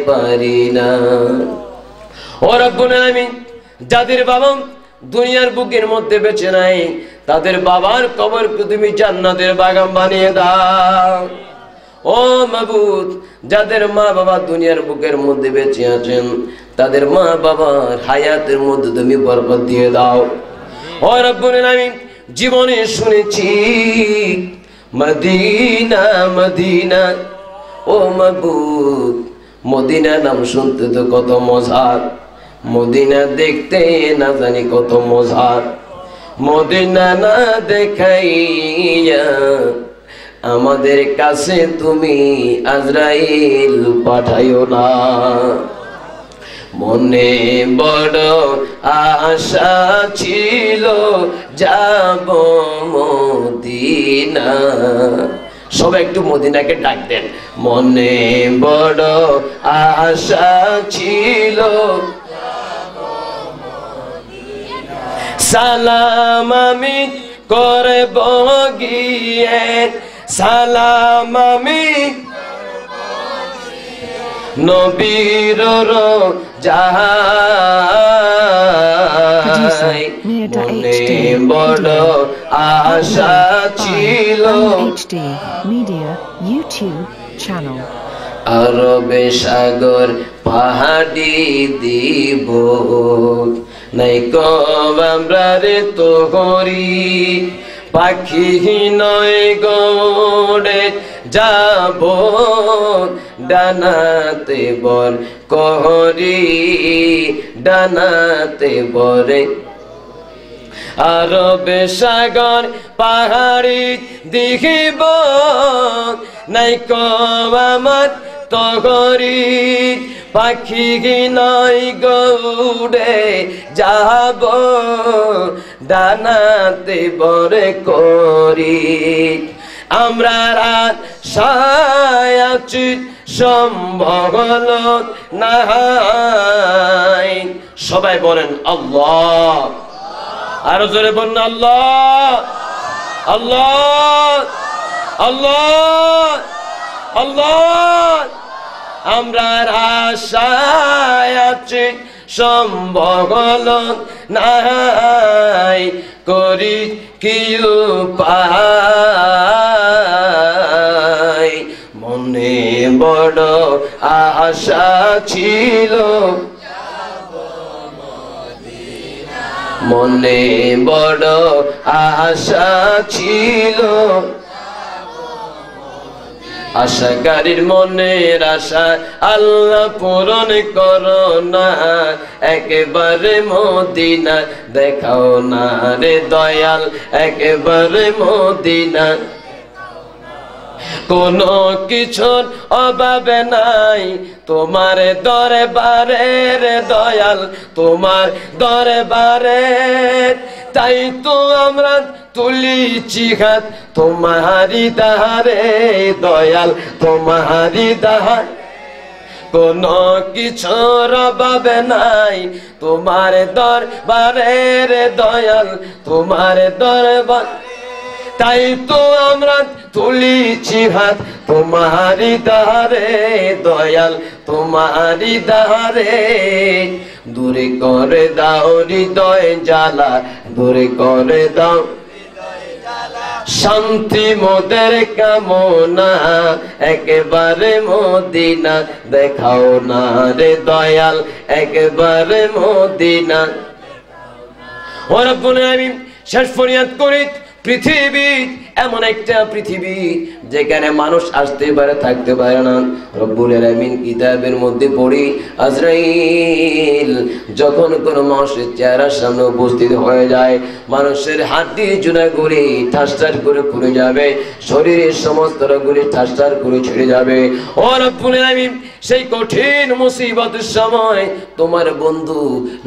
পারি না। ও রব্বুল আলামিন, যাদের বাবা দুনিয়ার বুকের মধ্যে বেঁচে নাই, তাদের বাবার কবরকে তুমি জান্নাতের বাগান বানিয়ে দাও। ও মাবুদ, যাদের মা বাবা দুনিয়ার বুকের মধ্যে বেঁচে আছেন, তাদের মা বাবার হায়াতের মধ্যে তুমি বরকত দিয়ে দাও। ও রব্বুল আলামিন, জীবনে শুনেছি মদিনা মদিনা, ও মাবুদ, মদিনা নাম শুনতে তো কত মজার, মদিনা দেখতে না জানি কত মজার। মদিনা না দেখাইয়া আমাদের কাছে তুমি আজরাইল পাঠাইও না। মনে বড় আশা ছিল যাব মদিনা, সব একটু মদিনাকে ডাক দেন। মনে বড় আশা ছিল সালাম আমি করব গিয়ে, সালাম আমি নবীর যাই। মনে বড় আশা ছিল আরবে সাগর পাহাড়ি দিব, নাই কবরা রে তো করি পাখি নয় গড়ে যাব ডানাতে বর করি, ডানাতে বরে। আরবে সাগর পাহাড়ি দেখিব, নাই কব আমার তগরি পাখি নাই গৌড়ে যাব ডানাতে বরে করি আমরা রাত সায়াচি সম্ভব নাই সবাই বলেন আল্লাহ আরো জোরে বলেন আল্লাহ আল্লাহ আল্লাহ আল্লাহ আমরা আশায় আছি সম্ভব নাই করি কি উপায় মনে বড় আশা ছিল মনে বড় আশা ছিল আশাকারীর মনের আশা আল্লাহ পূরণ করো না একেবারে মদিনা দেখাও না রে দয়াল একেবারে মদিনা কোনো কিছুর অভাবে নাই তোমার দরবারে রে দয়াল তোমার দরবারে তাই তো আমরা তুলিছি হাত তোমারি দাহারে দয়াল তোমারি দাহার কোনো কিছুর অভাবে নাই তোমার দরবারে রে দয়াল তোমার দরবার তাই তো আমরা তুলিছি হাত তোমারি দাহারে দয়াল তোমারি দাহারে দূরে করে দাও হৃদয় জ্বালা দূরে করে দাও শান্তি মোদের কামনা একেবারে মদিনা দেখাও না রে দয়াল একেবারে মদিনা ও রব্বুল আলামিন শেষ ফরিয়াদ করি পৃথিবী এমন একটা পৃথিবী যেখানে মানুষ আসতে পারে থাকতে পারে না রব্বুল আলামিন কিতাবের মধ্যে পড়ি আজরাইল যখন কোনো মানুষের চেহারার সামনে উপস্থিত হয়ে যায় মানুষের হাড্ডি জোড়াগুলি ঠাসঠাস করে পুড়ে যাবে শরীরের সমস্ত রোগগুলি ঠাসঠাস করে ছেড়ে যাবে ও রব্বুল আলামিন সেই কঠিন মুসিবতের সময় তোমার বন্ধু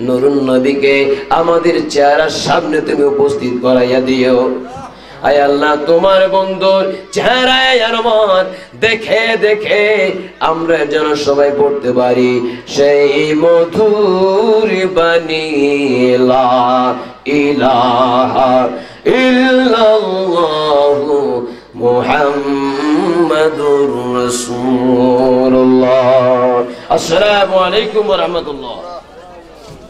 নূরুন নবীকে আমাদের চেহারার সামনে তুমি উপস্থিত করাইয়া দিও আয় আল্লাহ তোমার বন্ধুর চেহারায় আমার দেখে দেখে আমরা যেন সবাই পড়তে পারি সেই মধুর বাণী লা ইলাহা ইল্লাল্লাহু মুহাম্মাদুর রাসূলুল্লাহ। আসসালামু আলাইকুম ওয়া রাহমাতুল্লাহ।